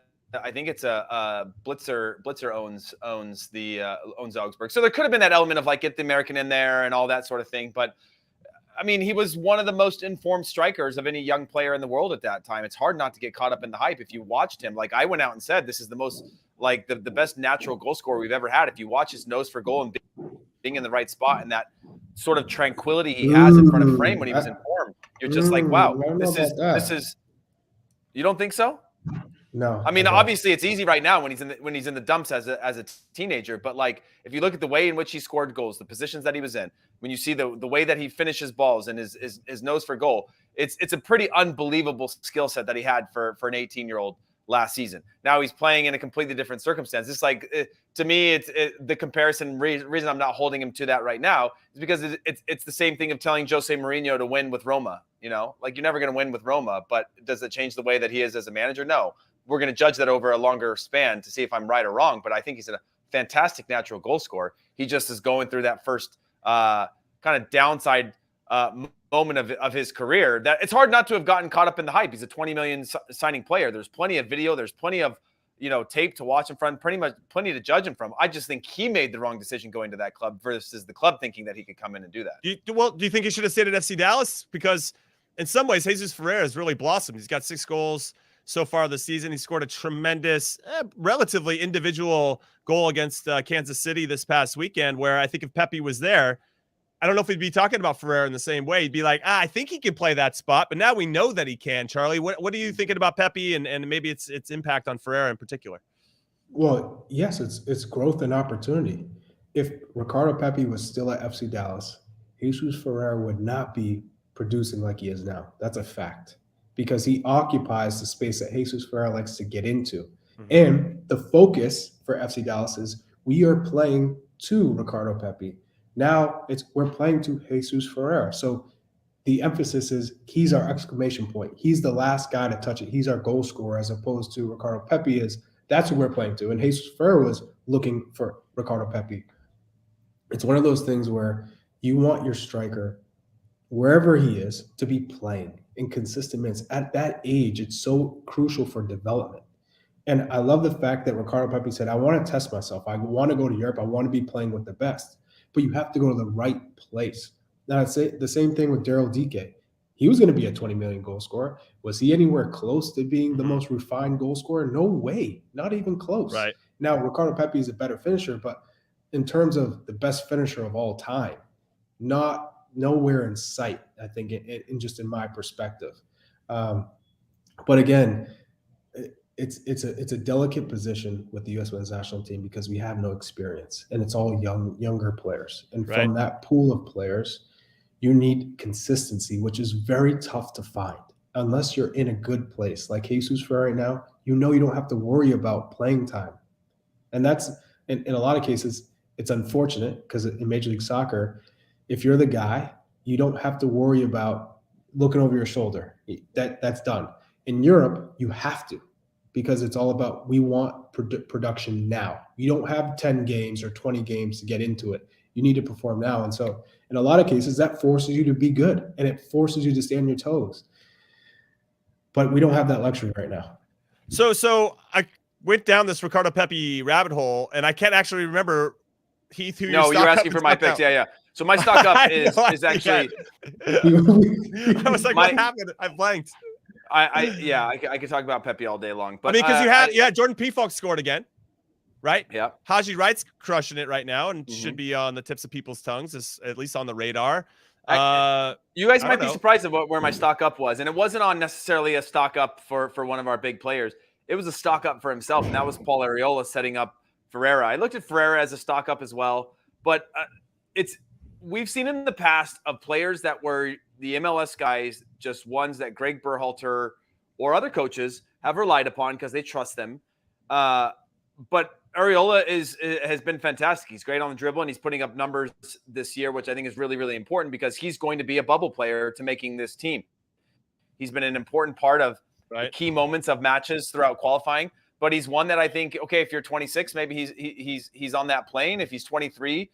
owns Augsburg, so there could have been that element of like get the American in there and all that sort of thing. But I mean, he was one of the most informed strikers of any young player in the world at that time. It's hard not to get caught up in the hype. If you watched him, like I went out and said, this is the most like the best natural goal scorer we've ever had. If you watch his nose for goal and being in the right spot and that sort of tranquility he has in front of frame when he was in form, you're just like, wow, this is. You don't think so? No. I mean, obviously it's easy right now when he's in the dumps as a teenager, but like if you look at the way in which he scored goals, the positions that he was in, when you see the way that he finishes balls and his nose for goal, it's a pretty unbelievable skill set that he had for an 18-year-old last season. Now he's playing in a completely different circumstance. It's like to me, the comparison reason I'm not holding him to that right now is because it's the same thing of telling Jose Mourinho to win with Roma. You know, like you're never going to win with Roma, but does it change the way that he is as a manager? No. We're going to judge that over a longer span to see if I'm right or wrong. But I think he's a fantastic natural goal scorer. He just is going through that first kind of downside moment of his career that it's hard not to have gotten caught up in the hype. He's a 20 million signing player. There's plenty of video. There's plenty of, tape to watch him from, plenty to judge him from. I just think he made the wrong decision going to that club versus the club thinking that he could come in and do that. Do you think he should have stayed at FC Dallas? Because in some ways, Jesus Ferreira has really blossomed. He's got 6 goals, so far this season. He scored a tremendous, relatively individual goal against Kansas City this past weekend, where I think if Pepe was there, I don't know if we'd be talking about Ferreira in the same way. He'd be like, I think he can play that spot, but now we know that he can. Charlie, what are you thinking about Pepe and maybe its impact on Ferreira in particular? Well, yes, it's growth and opportunity. If Ricardo Pepi was still at FC Dallas, Jesus Ferreira would not be producing like he is now. That's a fact, because he occupies the space that Jesus Ferreira likes to get into. Mm-hmm. And the focus for FC Dallas is we are playing to Ricardo Pepi. Now we're playing to Jesus Ferreira. So the emphasis is he's our exclamation point. He's the last guy to touch it. He's our goal scorer, as opposed to Ricardo Pepi is. That's what we're playing to. And Jesus Ferreira was looking for Ricardo Pepi. It's one of those things where you want your striker, wherever he is, to be playing in consistent minutes. At that age, it's so crucial for development. And I love the fact that Ricardo Pepi said, I want to test myself. I want to go to Europe. I want to be playing with the best. But you have to go to the right place. Now, I'd say the same thing with Daryl Dike. He was going to be a 20 million goal scorer. Was he anywhere close to being the most refined goal scorer? No way. Not even close. Right. Now, Ricardo Pepi is a better finisher, but in terms of the best finisher of all time, nowhere in sight, I think, in my perspective. But again, it's a delicate position with the U.S. men's national team because we have no experience, and it's all younger players. And from that pool of players, you need consistency, which is very tough to find unless you're in a good place. Like Jesus Ferreira right now, you don't have to worry about playing time. And that's, in a lot of cases, it's unfortunate because in Major League Soccer, if you're the guy, you don't have to worry about looking over your shoulder. That's done. In Europe, you have to, because it's all about, we want production now. You don't have 10 games or 20 games to get into it. You need to perform now. And so in a lot of cases, that forces you to be good and it forces you to stay on your toes. But we don't have that luxury right now. So I went down this Ricardo Pepi rabbit hole, and I can't actually remember, Heath, who No, you're asking for my picks. Yeah. So my stock up is actually. I was like, what happened? I blanked. I could talk about Pepi all day long. But I mean, because you had Jordan Pefok scored again, right? Yeah. Haji Wright's crushing it right now and should be on the tips of people's tongues, at least on the radar. You guys might be surprised at where my stock up was, and it wasn't on necessarily a stock up for one of our big players. It was a stock up for himself, and that was Paul Arriola setting up Ferreira. I looked at Ferreira as a stock up as well, but we've seen in the past of players that were the MLS guys, just ones that Greg Berhalter or other coaches have relied upon because they trust them. But Arriola has been fantastic. He's great on the dribble, and he's putting up numbers this year, which I think is really, really important because he's going to be a bubble player to making this team. He's been an important part of the key moments of matches throughout qualifying. But he's one that I think, okay, if you're 26, maybe he's on that plane. If he's 23,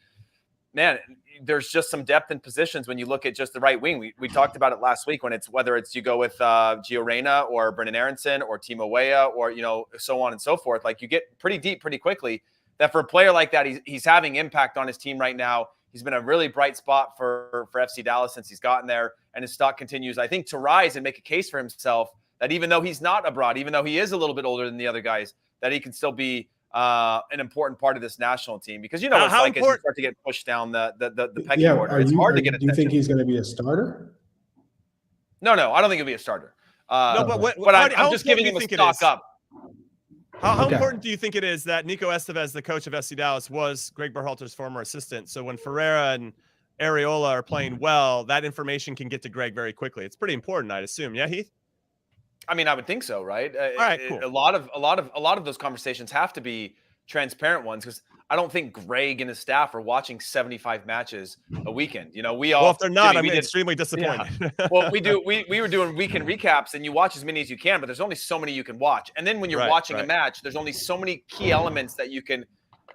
man, there's just some depth in positions when you look at just the right wing. We talked about it last week whether it's you go with Gio Reyna or Brendan Aronson or Timo Weah or, so on and so forth. Like you get pretty deep pretty quickly. That for a player like that, he's having impact on his team right now. He's been a really bright spot for FC Dallas since he's gotten there, and his stock continues, I think, to rise and make a case for himself that even though he's not abroad, even though he is a little bit older than the other guys, that he can still be an important part of this national team. Because it's like as you start to get pushed down the pecking order, it's hard to get attention. Do you think he's going to be a starter? No, I don't think he'll be a starter. But I'm just giving him a stock up. How important do you think it is that Nico Estevez, the coach of FC Dallas, was Greg Berhalter's former assistant? So when Ferreira and Arriola are playing well, that information can get to Greg very quickly. It's pretty important, I'd assume. Yeah, Heath? I mean, I would think so, right? All right, cool. A lot of those conversations have to be transparent ones because I don't think Greg and his staff are watching 75 matches a weekend. Well, if they're not, I'm extremely disappointed. Yeah. Well, we were doing weekend recaps, and you watch as many as you can, but there's only so many you can watch. And then when you're watching a match, there's only so many key elements that you can.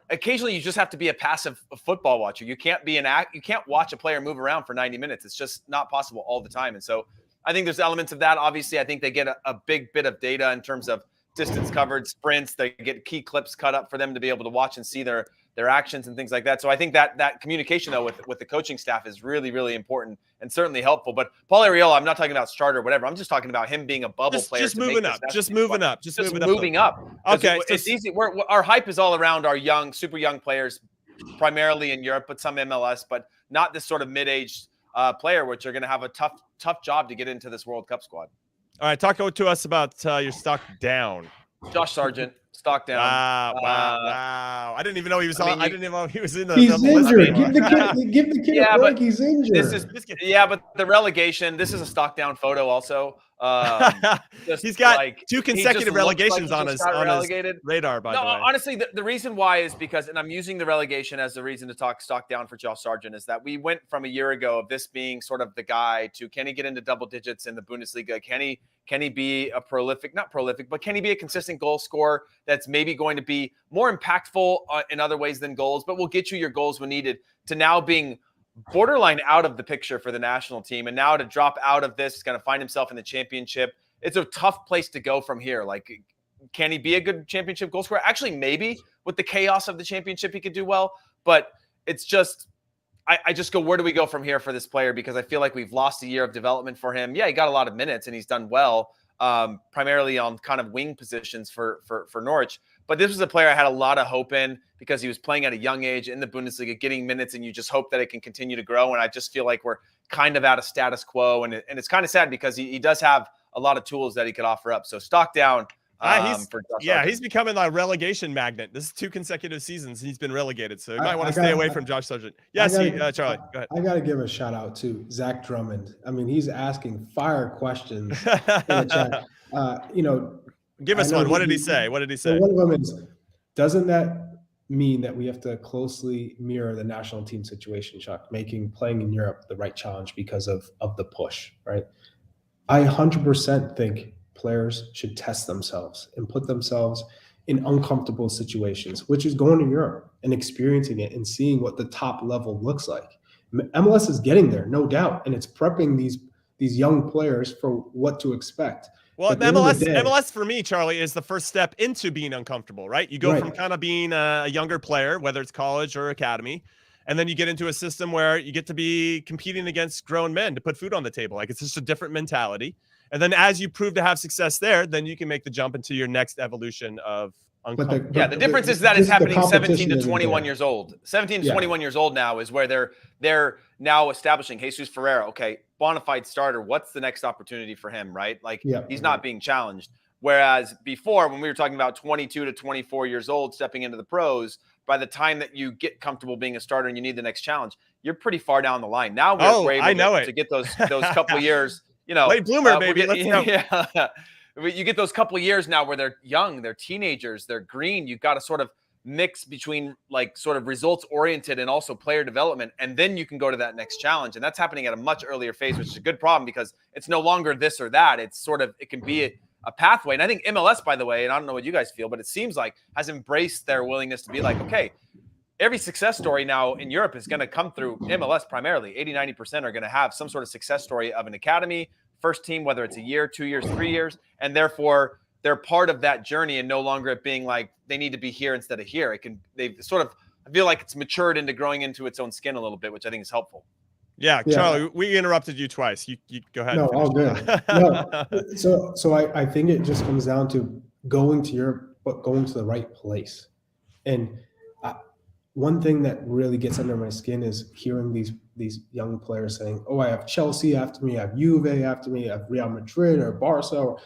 Occasionally, you just have to be a passive football watcher. You can't You can't watch a player move around for 90 minutes. It's just not possible all the time. And so I think there's elements of that. Obviously, I think they get a big bit of data in terms of distance covered, sprints. They get key clips cut up for them to be able to watch and see their their actions and things like that. So I think that communication though with the coaching staff is really, really important and certainly helpful. But Paul Arriola, I'm not talking about starter or whatever. I'm just talking about him being a bubble player. Just moving up. Just moving up. Okay. It's easy. Our hype is all around our young, super young players, primarily in Europe, but some MLS, but not this sort of mid-aged player, which are going to have a tough job to get into this World Cup squad. All right, talk to us about your stock down. Josh Sargent, stock down. Wow. I didn't even know he was on. I didn't even know he was in the. He's injured. Give the kid a break. He's injured. But the relegation. This is a stock down photo also. He's got two consecutive relegations on his radar, by the way. Honestly, the reason why is because, and I'm using the relegation as the reason to talk stock down for Josh Sargent, is that we went from a year ago of this being sort of the guy to, can he get into double digits in the Bundesliga? Can he be a not prolific, but can he be a consistent goal scorer that's maybe going to be more impactful in other ways than goals, but will get you your goals when needed, to now being borderline out of the picture for the national team, and now to drop out of this, going to find himself in the championship. It's a tough place to go from here. Like, can he be a good championship goal scorer? Actually, maybe with the chaos of the championship, he could do well, but it's just, I just go, where do we go from here for this player? Because I feel like we've lost a year of development for him. Yeah, he got a lot of minutes and he's done well, primarily on kind of wing positions for Norwich. But this was a player I had a lot of hope in because he was playing at a young age in the Bundesliga, getting minutes, and you just hope that it can continue to grow. And I just feel like we're kind of at a status quo. And it's kind of sad because he does have a lot of tools that he could offer up. So stock down. He's becoming a relegation magnet. This is 2 consecutive seasons he's been relegated, so you might want to stay away from Josh Sargent. Yes, Charlie, go ahead. I got to give a shout out to Zach Drummond. I mean, he's asking fire questions in the chat. Give us one. What did he say? One of them is, doesn't that mean that we have to closely mirror the national team situation, Chuck, making playing in Europe the right challenge because of the push, right? I 100% think players should test themselves and put themselves in uncomfortable situations, which is going to Europe and experiencing it and seeing what the top level looks like. MLS is getting there, no doubt, and it's prepping these young players for what to expect. Well, MLS for me, Charlie, is the first step into being uncomfortable, right? You go from kind of being a younger player, whether it's college or academy, and then you get into a system where you get to be competing against grown men to put food on the table. Like, it's just a different mentality. And then as you prove to have success there, then you can make the jump into your next evolution of uncomfortable. The difference is that it's happening 17 to 21 years old. 17 to 21 years old now is where they're now establishing Jesus Ferreira. Okay, bona fide starter. What's the next opportunity for him, right? Like, he's not being challenged. Whereas before, when we were talking about 22 to 24 years old stepping into the pros, by the time that you get comfortable being a starter and you need the next challenge, you're pretty far down the line. Now we're able to get those couple of years. Late bloomer, baby. Let's go. Yeah. You get those couple of years now where they're young, they're teenagers, they're green. You've got to sort of mix between like sort of results oriented and also player development. And then you can go to that next challenge. And that's happening at a much earlier phase, which is a good problem because it's no longer this or that. It's sort of, it can be a pathway. And I think MLS, by the way, and I don't know what you guys feel, but it seems like has embraced their willingness to be like, okay, every success story now in Europe is going to come through MLS primarily. 80-90% are going to have some sort of success story of an academy, first team, whether it's a year, 2 years, 3 years, and therefore they're part of that journey and no longer it being like they need to be here instead of here. I feel like it's matured into growing into its own skin a little bit, which I think is helpful. Yeah, Charlie, we interrupted you twice. You go ahead. No, all good. So I think it just comes down to going to Europe, but going to the right place. And one thing that really gets under my skin is hearing these young players saying, "Oh, I have Chelsea after me, I have Juve after me, I have Real Madrid or Barca or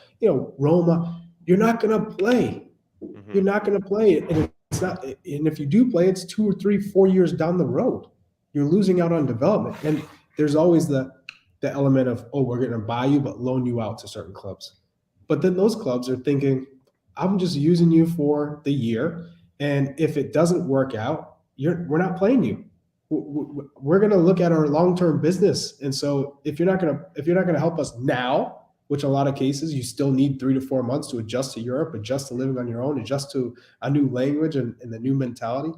Roma." You're not going to play. Mm-hmm. You're not going to play, and it's not. And if you do play, it's 2 or 3, 4 years down the road. You're losing out on development, and there's always the element of, "Oh, we're going to buy you, but loan you out to certain clubs." But then those clubs are thinking, "I'm just using you for the year, and if it doesn't work out, we're not playing you. We're going to look at our long-term business. And so if you're not going to help us now, which a lot of cases you still need 3 to 4 months to adjust to Europe, adjust to living on your own, adjust to a new language and the new mentality,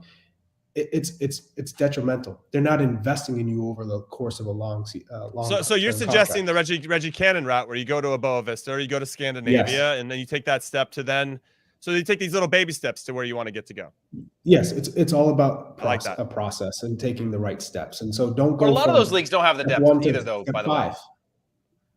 it's detrimental. They're not investing in you over the course of a long. So you're suggesting contract. The Reggie Cannon route, where you go to a Boa Vista or you go to Scandinavia, and then you take that step to then So you take these little baby steps to where you want to get to go. Yes, it's all about I like that. a process and taking the right steps. And so don't go. But a lot of from those leagues don't have the step depth one to either, though. step By the way, five.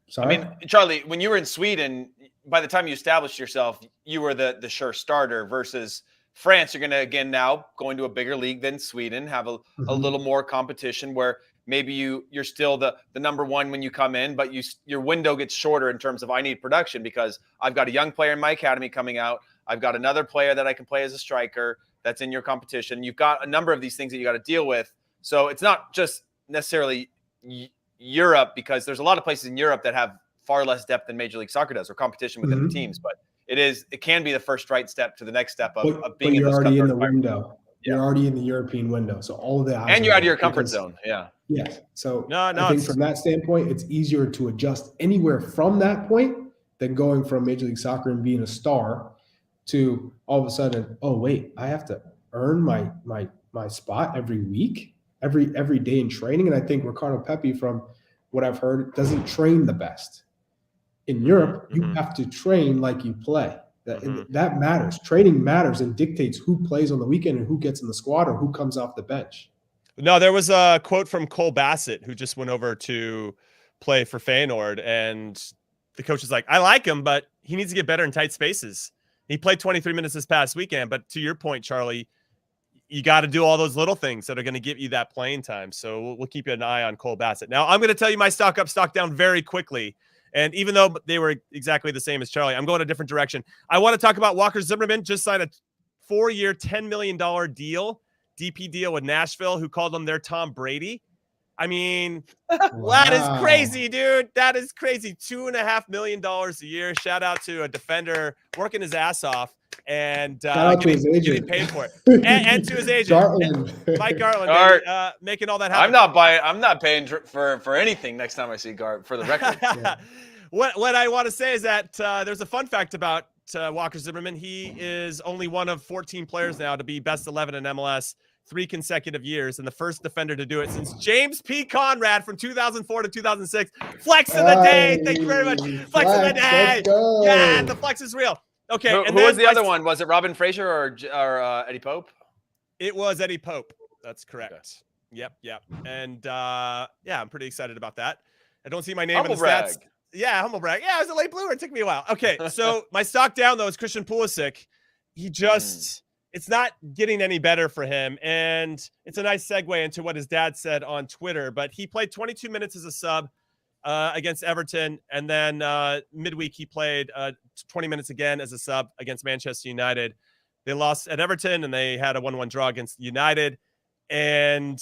Sorry? I mean, Charlie, when you were in Sweden, by the time you established yourself, you were the sure starter. Versus France, you're going to again now going to a bigger league than Sweden, have a little more competition where maybe you're still the number one when you come in, but your window gets shorter in terms of I need production because I've got a young player in my academy coming out. I've got another player that I can play as a striker that's in your competition. You've got a number of these things that you got to deal with. So it's not just necessarily Europe, because there's a lot of places in Europe that have far less depth than Major League Soccer does, or competition within the teams. But it can be the first right step to the next step of being in you're those already in the cutthroat window. Yeah. You're already in the European window. So all of the eyes and you're are out of your on comfort because- zone. Yeah. Yes. So No, I think from that standpoint, it's easier to adjust anywhere from that point than going from Major League Soccer and being a star to all of a sudden, oh wait, I have to earn my spot every week, every day in training. And I think Ricardo Pepi, from what I've heard, doesn't train the best. In Europe, you have to train like you play. That matters. Training matters and dictates who plays on the weekend and who gets in the squad or who comes off the bench. No, there was a quote from Cole Bassett, who just went over to play for Feyenoord, and the coach is like, I like him, but he needs to get better in tight spaces. He played 23 minutes this past weekend, but to your point, Charlie, you got to do all those little things that are going to give you that playing time. So we'll keep an eye on Cole Bassett. Now, I'm going to tell you my stock up, stock down very quickly. And even though they were exactly the same as Charlie, I'm going a different direction. I want to talk about Walker Zimmerman. Just signed a 4-year, $10 million deal, DP deal with Nashville, who called him their Tom Brady. I mean, that is crazy, dude. That is crazy. $2.5 million a year. Shout out to a defender working his ass off and getting paid for it. And to his agent, Mike Garland, making all that happen. I'm not paying for anything next time I see Gart, for the record. Yeah. What I want to say is that there's a fun fact about Walker Zimmerman. He is only one of 14 players now to be best 11 in MLS 3 consecutive years, and the first defender to do it since James P. Conrad from 2004 to 2006. Flex of the day. Thank you very much. Flex of the day. Yeah, the flex is real. Okay. Who was the other one? Was it Robin Fraser or Eddie Pope? It was Eddie Pope. That's correct. Okay. Yep. And I'm pretty excited about that. I don't see my name in the stats. Yeah, humble brag. Yeah, I was a late bloomer. It took me a while. Okay, so my stock down, though, is Christian Pulisic. He just, it's not getting any better for him. And it's a nice segue into what his dad said on Twitter. But he played 22 minutes as a sub against Everton. And then midweek, he played 20 minutes again as a sub against Manchester United. They lost at Everton, and they had a 1-1 draw against United. And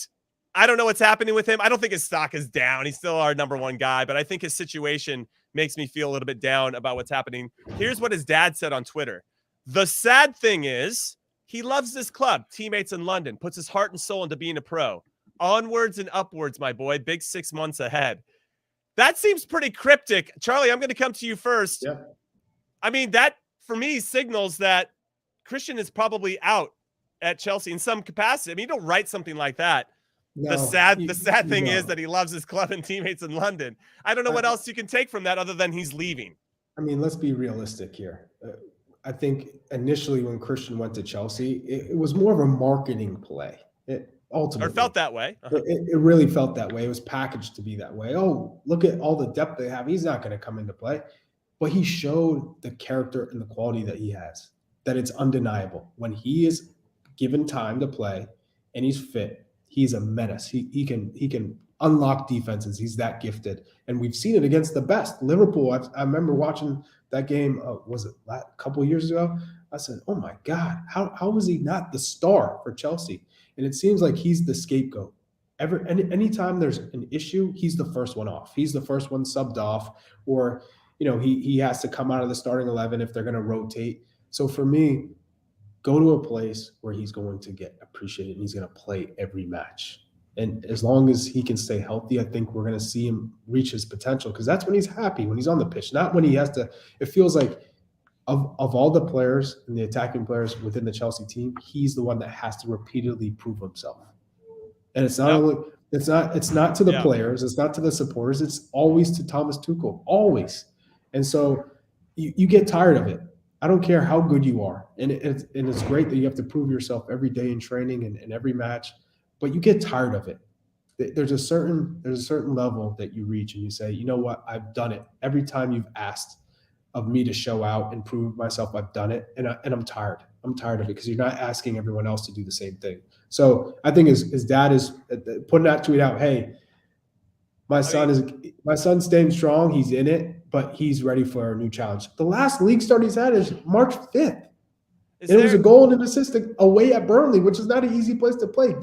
I don't know what's happening with him. I don't think his stock is down. He's still our number one guy, but I think his situation makes me feel a little bit down about what's happening. Here's what his dad said on Twitter. The sad thing is he loves this club, teammates in London, puts his heart and soul into being a pro. Onwards and upwards, my boy. Big 6 months ahead. That seems pretty cryptic. Charlie, I'm going to come to you first. Yeah. I mean, that for me signals that Christian is probably out at Chelsea in some capacity. I mean, you don't write something like that. No, the sad thing is that he loves his club and teammates in London. I don't know what else you can take from that other than he's leaving. I mean, let's be realistic here. I think initially when Christian went to Chelsea, it was more of a marketing play. It ultimately felt that way. It really felt that way. It was packaged to be that way. Oh, look at all the depth they have. He's not going to come into play. But he showed the character and the quality that he has, that it's undeniable. When he is given time to play and he's fit, he's a menace. He can unlock defenses. He's that gifted. And we've seen it against the best. Liverpool, I remember watching that game, was it a couple of years ago? I said, oh my God, how was he not the star for Chelsea? And it seems like he's the scapegoat. Anytime there's an issue, he's the first one off. He's the first one subbed off, or he has to come out of the starting 11 if they're going to rotate. So for me, go to a place where he's going to get appreciated and he's going to play every match. And as long as he can stay healthy, I think we're going to see him reach his potential, because that's when he's happy, when he's on the pitch, not when he has to. It feels like of all the players and the attacking players within the Chelsea team, he's the one that has to repeatedly prove himself. And it's not only it's not to the players, it's not to the supporters, it's always to Thomas Tuchel, always. And so you get tired of it. I don't care how good you are. And it's great that you have to prove yourself every day in training and every match, but you get tired of it. There's a certain level that you reach and you say, you know what, I've done it. Every time you've asked of me to show out and prove myself, I've done it. And I'm tired. I'm tired of it because you're not asking everyone else to do the same thing. So I think his dad is putting that tweet out, hey, my son's staying strong. He's in it, but he's ready for a new challenge. The last league start he's had is March 5th. It was a goal and an assist away at Burnley, which is not an easy place to play.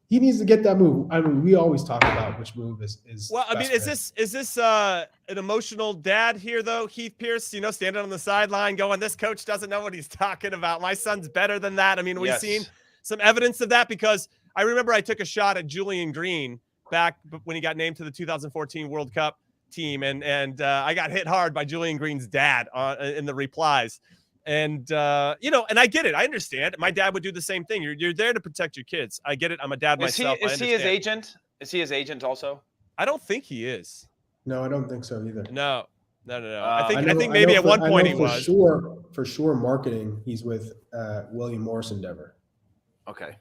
He needs to get that move. I mean, we always talk about which move is. Well, I mean, is this an emotional dad here though? Heath Pierce, standing on the sideline, going, "This coach doesn't know what he's talking about. My son's better than that." I mean, we've seen some evidence of that because I remember I took a shot at Julian Green back when he got named to the 2014 World Cup team, and I got hit hard by Julian Green's dad in the replies. And, and I get it. I understand. My dad would do the same thing. You're there to protect your kids. I get it. I'm a dad myself. Is he his agent? Is he his agent also? I don't think he is. No, I don't think so either. No. I think maybe at one point he was. For sure, marketing, he's with William Morris Endeavor. Okay.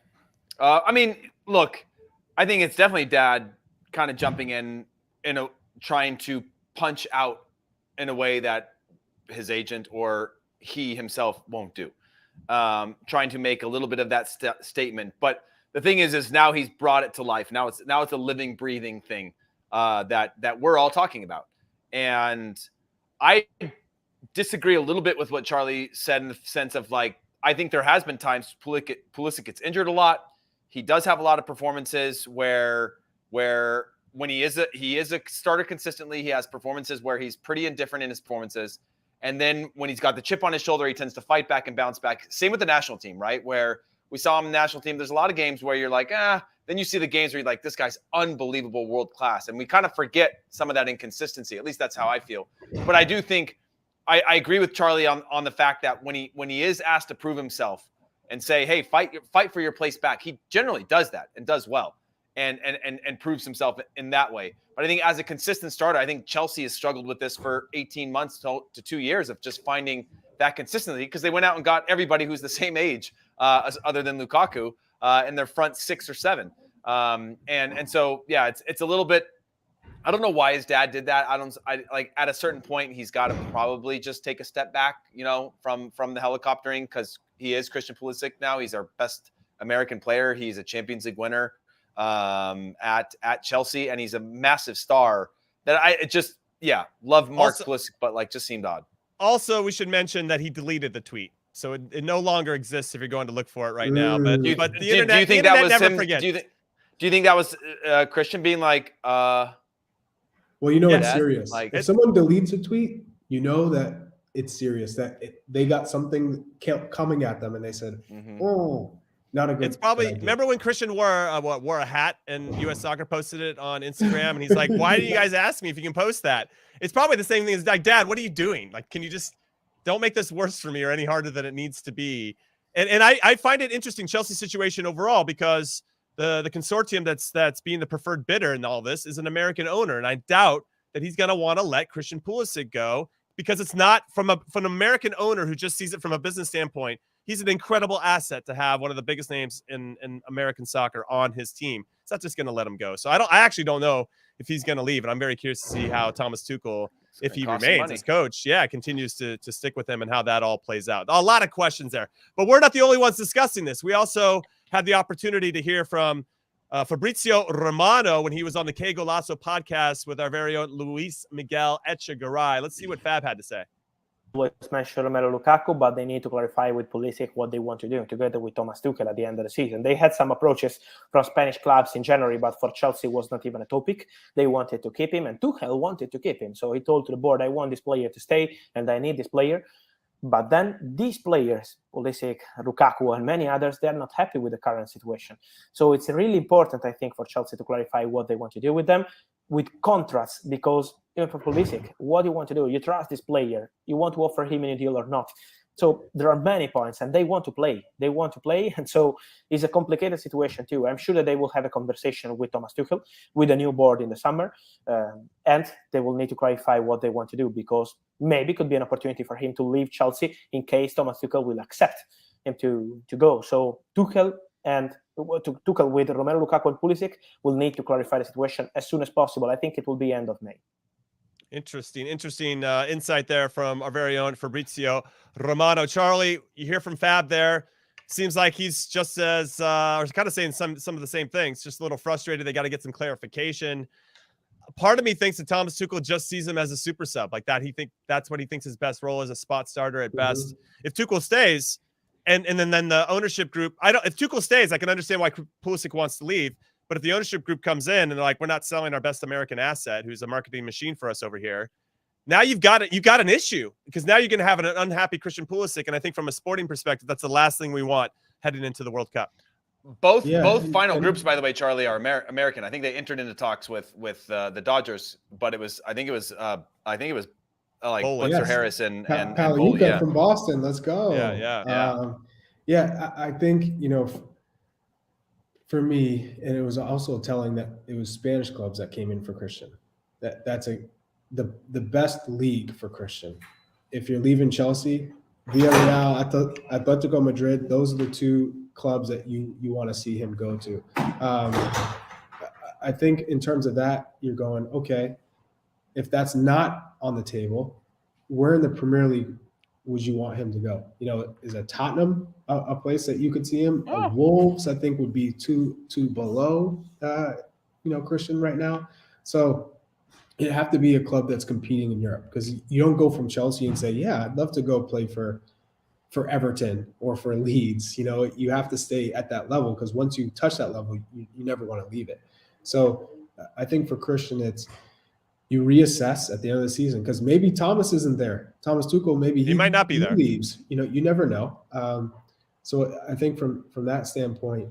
I mean, look, I think it's definitely dad kind of jumping in trying to punch out in a way that his agent or he himself won't do, trying to make a little bit of that statement. But the thing is now he's brought it to life. Now it's a living, breathing thing that we're all talking about. And I disagree a little bit with what Charlie said in the sense of I think there has been times Pulisic gets injured a lot. He does have a lot of performances where when he is a starter consistently, he has performances where he's pretty indifferent in his performances. And then when he's got the chip on his shoulder, he tends to fight back and bounce back. Same with the national team, right? Where we saw him in the national team. There's a lot of games where you're like, then you see the games where you're like, this guy's unbelievable, world class. And we kind of forget some of that inconsistency. At least that's how I feel. But I do think I agree with Charlie on the fact that when he is asked to prove himself and say, hey, fight for your place back, he generally does that and does well and proves himself in that way. But I think as a consistent starter, I think Chelsea has struggled with this for 18 months to 2 years of just finding that consistency because they went out and got everybody who's the same age other than Lukaku in their front 6 or 7. And so, yeah, it's a little bit, I don't know why his dad did that. I at a certain point, he's got to probably just take a step back, from the helicoptering because he is Christian Pulisic now. He's our best American player. He's a Champions League winner at Chelsea, and he's a massive star that love Mark Pulisic, but just seemed odd. Also, we should mention that he deleted the tweet. So it no longer exists if you're going to look for it right now. But the internet, do you think that was never him? Forgets. Do you think that was Christian being like, well, it's serious. If someone deletes a tweet, you know that it's serious, that they got something coming at them and they said, not a good. It's probably, remember when Christian wore a hat and US Soccer posted it on Instagram and he's like, why do you guys ask me if you can post that? It's probably the same thing as like, Dad, what are you doing? Like, can you just don't make this worse for me or any harder than it needs to be? And I find it interesting, Chelsea's situation overall, because the consortium that's being the preferred bidder in all this is an American owner. And I doubt that he's going to want to let Christian Pulisic go because it's not from an American owner who just sees it from a business standpoint. He's an incredible asset to have one of the biggest names in American soccer on his team. It's not just going to let him go. So I actually don't know if he's going to leave. And I'm very curious to see how Thomas Tuchel, if he remains as coach, continues to stick with him and how that all plays out. A lot of questions there. But we're not the only ones discussing this. We also had the opportunity to hear from Fabrizio Romano when he was on the Que Golazo podcast with our very own Luis Miguel Echegaray. Let's see what Fab had to say. Was mentioned Romelu Lukaku, but they need to clarify with Pulisic what they want to do together with Thomas Tuchel at the end of the season. They had some approaches from Spanish clubs in January, but for Chelsea it was not even a topic. They wanted to keep him, and Tuchel wanted to keep him. So he told to the board, I want this player to stay, and I need this player. But then these players, Pulisic, Lukaku, and many others, they're not happy with the current situation. So it's really important, I think, for Chelsea to clarify what they want to do with them, with contracts, because even for Pulisic, what do you want to do? You trust this player. You want to offer him a new deal or not? So there are many points, and they want to play. They want to play, and so it's a complicated situation too. I'm sure that they will have a conversation with Thomas Tuchel, with the new board in the summer, and they will need to clarify what they want to do, because maybe could be an opportunity for him to leave Chelsea in case Thomas Tuchel will accept him to go. So Tuchel with Romelu Lukaku and Pulisic will need to clarify the situation as soon as possible. I think it will be end of May. Interesting insight there from our very own Fabrizio Romano. Charlie, you hear from Fab there. Seems like he's just as, or kind of saying some of the same things, just a little frustrated. They got to get some clarification. Part of me thinks that Thomas Tuchel just sees him as a super sub like that. That's what he thinks his best role is, a spot starter at best. If Tuchel stays, and then the ownership group, if Tuchel stays, I can understand why Pulisic wants to leave. But if the ownership group comes in and they're like, we're not selling our best American asset, who's a marketing machine for us over here, now you've got an issue, because now you're going to have an unhappy Christian Pulisic. And I think from a sporting perspective, that's the last thing we want heading into the World Cup. Both final groups, by the way, Charlie, are American. I think they entered into talks with the Dodgers, but I think it was like Blitzer Harris and Paluca from Boston. Let's go. Yeah. I think, for me, and it was also telling that it was Spanish clubs that came in for Christian. That's the best league for Christian. If you're leaving Chelsea, Villarreal, Atletico Madrid, those are the two clubs that you want to see him go to. I think in terms of that, you're going, okay, if that's not on the table, where in the Premier League would you want him to go? Is a Tottenham a place that you could see him? Wolves, I think, would be two below, Christian right now. So it'd have to be a club that's competing in Europe, because you don't go from Chelsea and say, yeah, I'd love to go play for Everton or for Leeds. You have to stay at that level, because once you touch that level, you never want to leave it. So I think for Christian, it's you reassess at the end of the season, because maybe Thomas isn't there. Thomas Tuchel, maybe he might not be there. Leaves. You never know. So I think from that standpoint,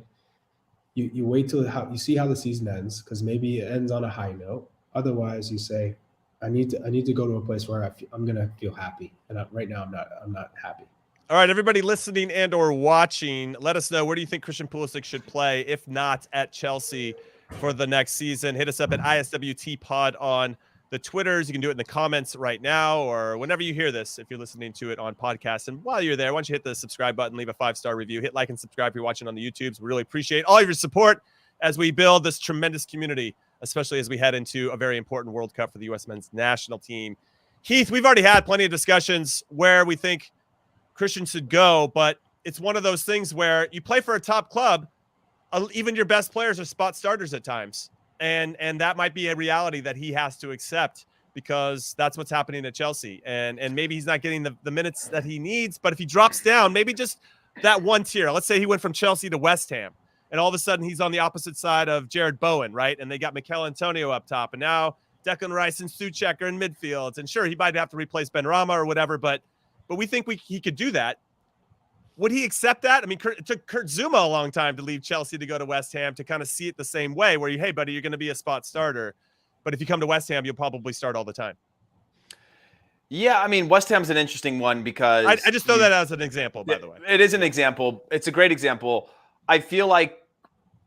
you wait till you see how the season ends, because maybe it ends on a high note. Otherwise, you say, I need to go to a place where I'm going to feel happy, and right now I'm not happy. All right, everybody listening and or watching, let us know, where do you think Christian Pulisic should play, if not at Chelsea, for the next season? Hit us up at ISWT Pod on the Twitters. You can do it in the comments right now, or whenever you hear this, if you're listening to it on podcast. And while you're there, why don't you hit the subscribe button, leave a 5-star review, hit like and subscribe if you're watching on the YouTubes. We really appreciate all of your support as we build this tremendous community, especially as we head into a very important World Cup for the U.S. men's national team. Heath, we've already had plenty of discussions where we think Christian should go, but it's one of those things where you play for a top club, even your best players are spot starters at times. And that might be a reality that he has to accept, because that's what's happening at Chelsea. And maybe he's not getting the minutes that he needs, but if he drops down, maybe just that one tier. Let's say he went from Chelsea to West Ham, and all of a sudden he's on the opposite side of Jared Bowen, right? And they got Mikel Antonio up top, and now Declan Rice and Souček are in midfield. And sure, he might have to replace Benrahma or whatever, but we think he could do that. Would he accept that? I mean, it took Kurt Zuma a long time to leave Chelsea to go to West Ham, to kind of see it the same way, where hey, buddy, you're going to be a spot starter, but if you come to West Ham, you'll probably start all the time. Yeah, I mean, West Ham's an interesting one, because I just throw that as an example, by the way. It is an example. It's a great example. I feel like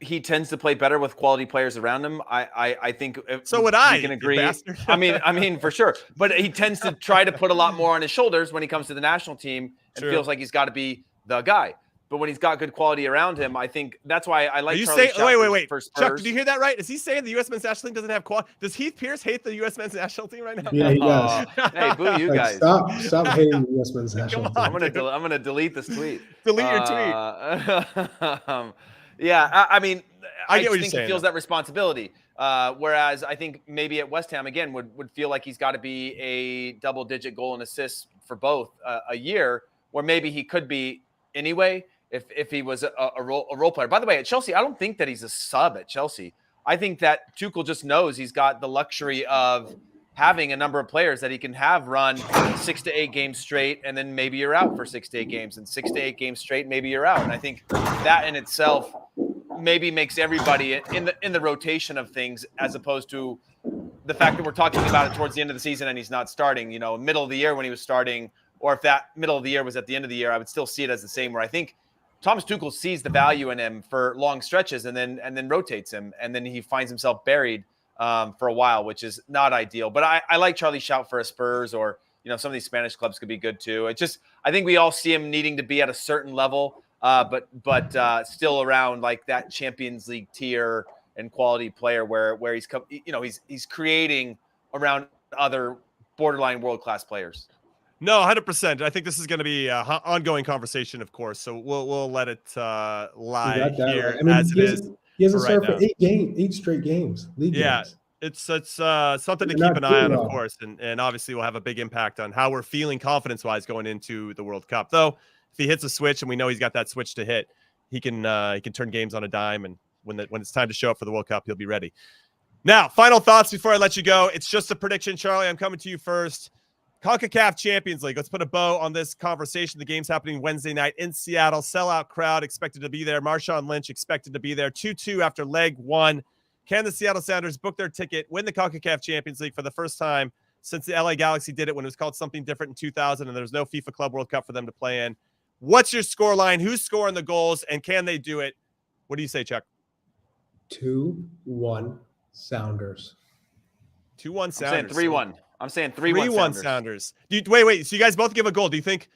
he tends to play better with quality players around him. I think so would I. We can agree. I mean, for sure. But he tends to try to put a lot more on his shoulders when he comes to the national team, and feels like he's got to be the guy. But when he's got good quality around him, I think that's why I like. Are you Charlie saying? Wait, for Spurs. Chuck, did you hear that right? Is he saying the U.S. men's national team doesn't have quality? Does Heath Pierce hate the U.S. men's national team right now? Yeah, he does. Hey, boo, you guys! Stop hating the U.S. men's national team. I'm gonna delete this tweet. Delete your tweet. Yeah, I mean, I get what think you're saying, he feels that responsibility. Whereas I think maybe at West Ham again would feel like he's got to be a double-digit goal and assists for both a year, where maybe he could be anyway if he was a role player. By the way, at Chelsea, I don't think that he's a sub at Chelsea. I think that Tuchel just knows he's got the luxury of having a number of players that he can have run 6 to 8 games straight, and then maybe you're out for 6 to 8 games, and 6 to 8 games straight, maybe you're out. And I think that in itself maybe makes everybody in the rotation of things, as opposed to the fact that we're talking about it towards the end of the season and he's not starting, middle of the year when he was starting, or if that middle of the year was at the end of the year, I would still see it as the same, where I think Thomas Tuchel sees the value in him for long stretches and then rotates him, and then he finds himself buried for a while, which is not ideal. But I like Charlie's shout for a Spurs or some of these Spanish clubs could be good too. I think we all see him needing to be at a certain level, but still around like that Champions League tier and quality player where he's creating around other borderline world-class players. No, 100%. I think this is going to be an ongoing conversation, of course. So we'll let it lie here as it is. He hasn't started for 8 straight games. League games. It's something to keep an eye on, of course, and obviously will have a big impact on how we're feeling confidence-wise going into the World Cup. Though, if he hits a switch, and we know he's got that switch to hit, he can turn games on a dime, and when it's time to show up for the World Cup, he'll be ready. Now, final thoughts before I let you go. It's just a prediction, Charlie. I'm coming to you first. Concacaf Champions League. Let's put a bow on this conversation. The game's happening Wednesday night in Seattle. Sellout crowd expected to be there. Marshawn Lynch expected to be there. 2-2 after leg 1. Can the Seattle Sounders book their ticket, win the Concacaf Champions League for the first time since the LA Galaxy did it when it was called something different in 2000 and there was no FIFA Club World Cup for them to play in? What's your scoreline? Who's scoring the goals, and can they do it? What do you say, Chuck? 2-1 Sounders. 2-1 Sounders. I'm saying 3-1 Sounders. Wait. So you guys both give a goal. Do you think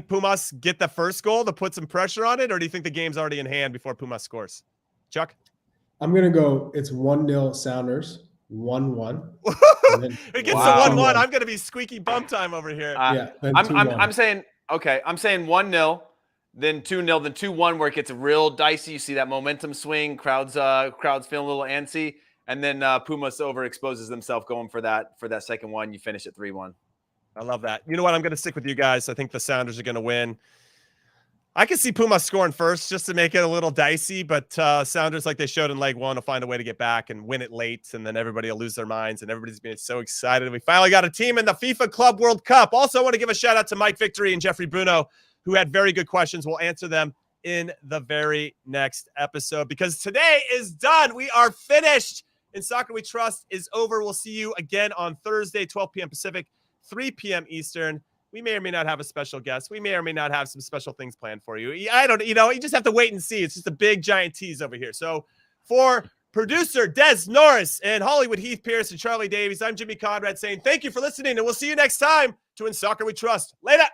Pumas get the first goal to put some pressure on it, or do you think the game's already in hand before Pumas scores? Chuck? I'm going to go, it's 1-0 Sounders, 1-1. It gets to 1-1. I'm going to be squeaky bum time over here. I'm saying 1-0, then 2-0, then 2-1 where it gets real dicey. You see that momentum swing, crowds feeling a little antsy, and then Pumas overexposes themselves going for that second one. You finish at 3-1. I love that. You know what? I'm going to stick with you guys. I think the Sounders are going to win. I can see Pumas scoring first just to make it a little dicey, but Sounders, like they showed in leg 1, will find a way to get back and win it late, and then everybody will lose their minds, and everybody's being so excited. We finally got a team in the FIFA Club World Cup. Also, I want to give a shout-out to Mike Victory and Jeffrey Bruno, who had very good questions. We'll answer them in the very next episode because today is done. We are finished. In Soccer We Trust is over. We'll see you again on Thursday, 12 p.m. Pacific, 3 p.m. Eastern. We may or may not have a special guest. We may or may not have some special things planned for you. I don't, you just have to wait and see. It's just a big, giant tease over here. So for producer Des Norris and Hollywood Heath Pierce and Charlie Davies, I'm Jimmy Conrad saying thank you for listening, and we'll see you next time to In Soccer We Trust. Later.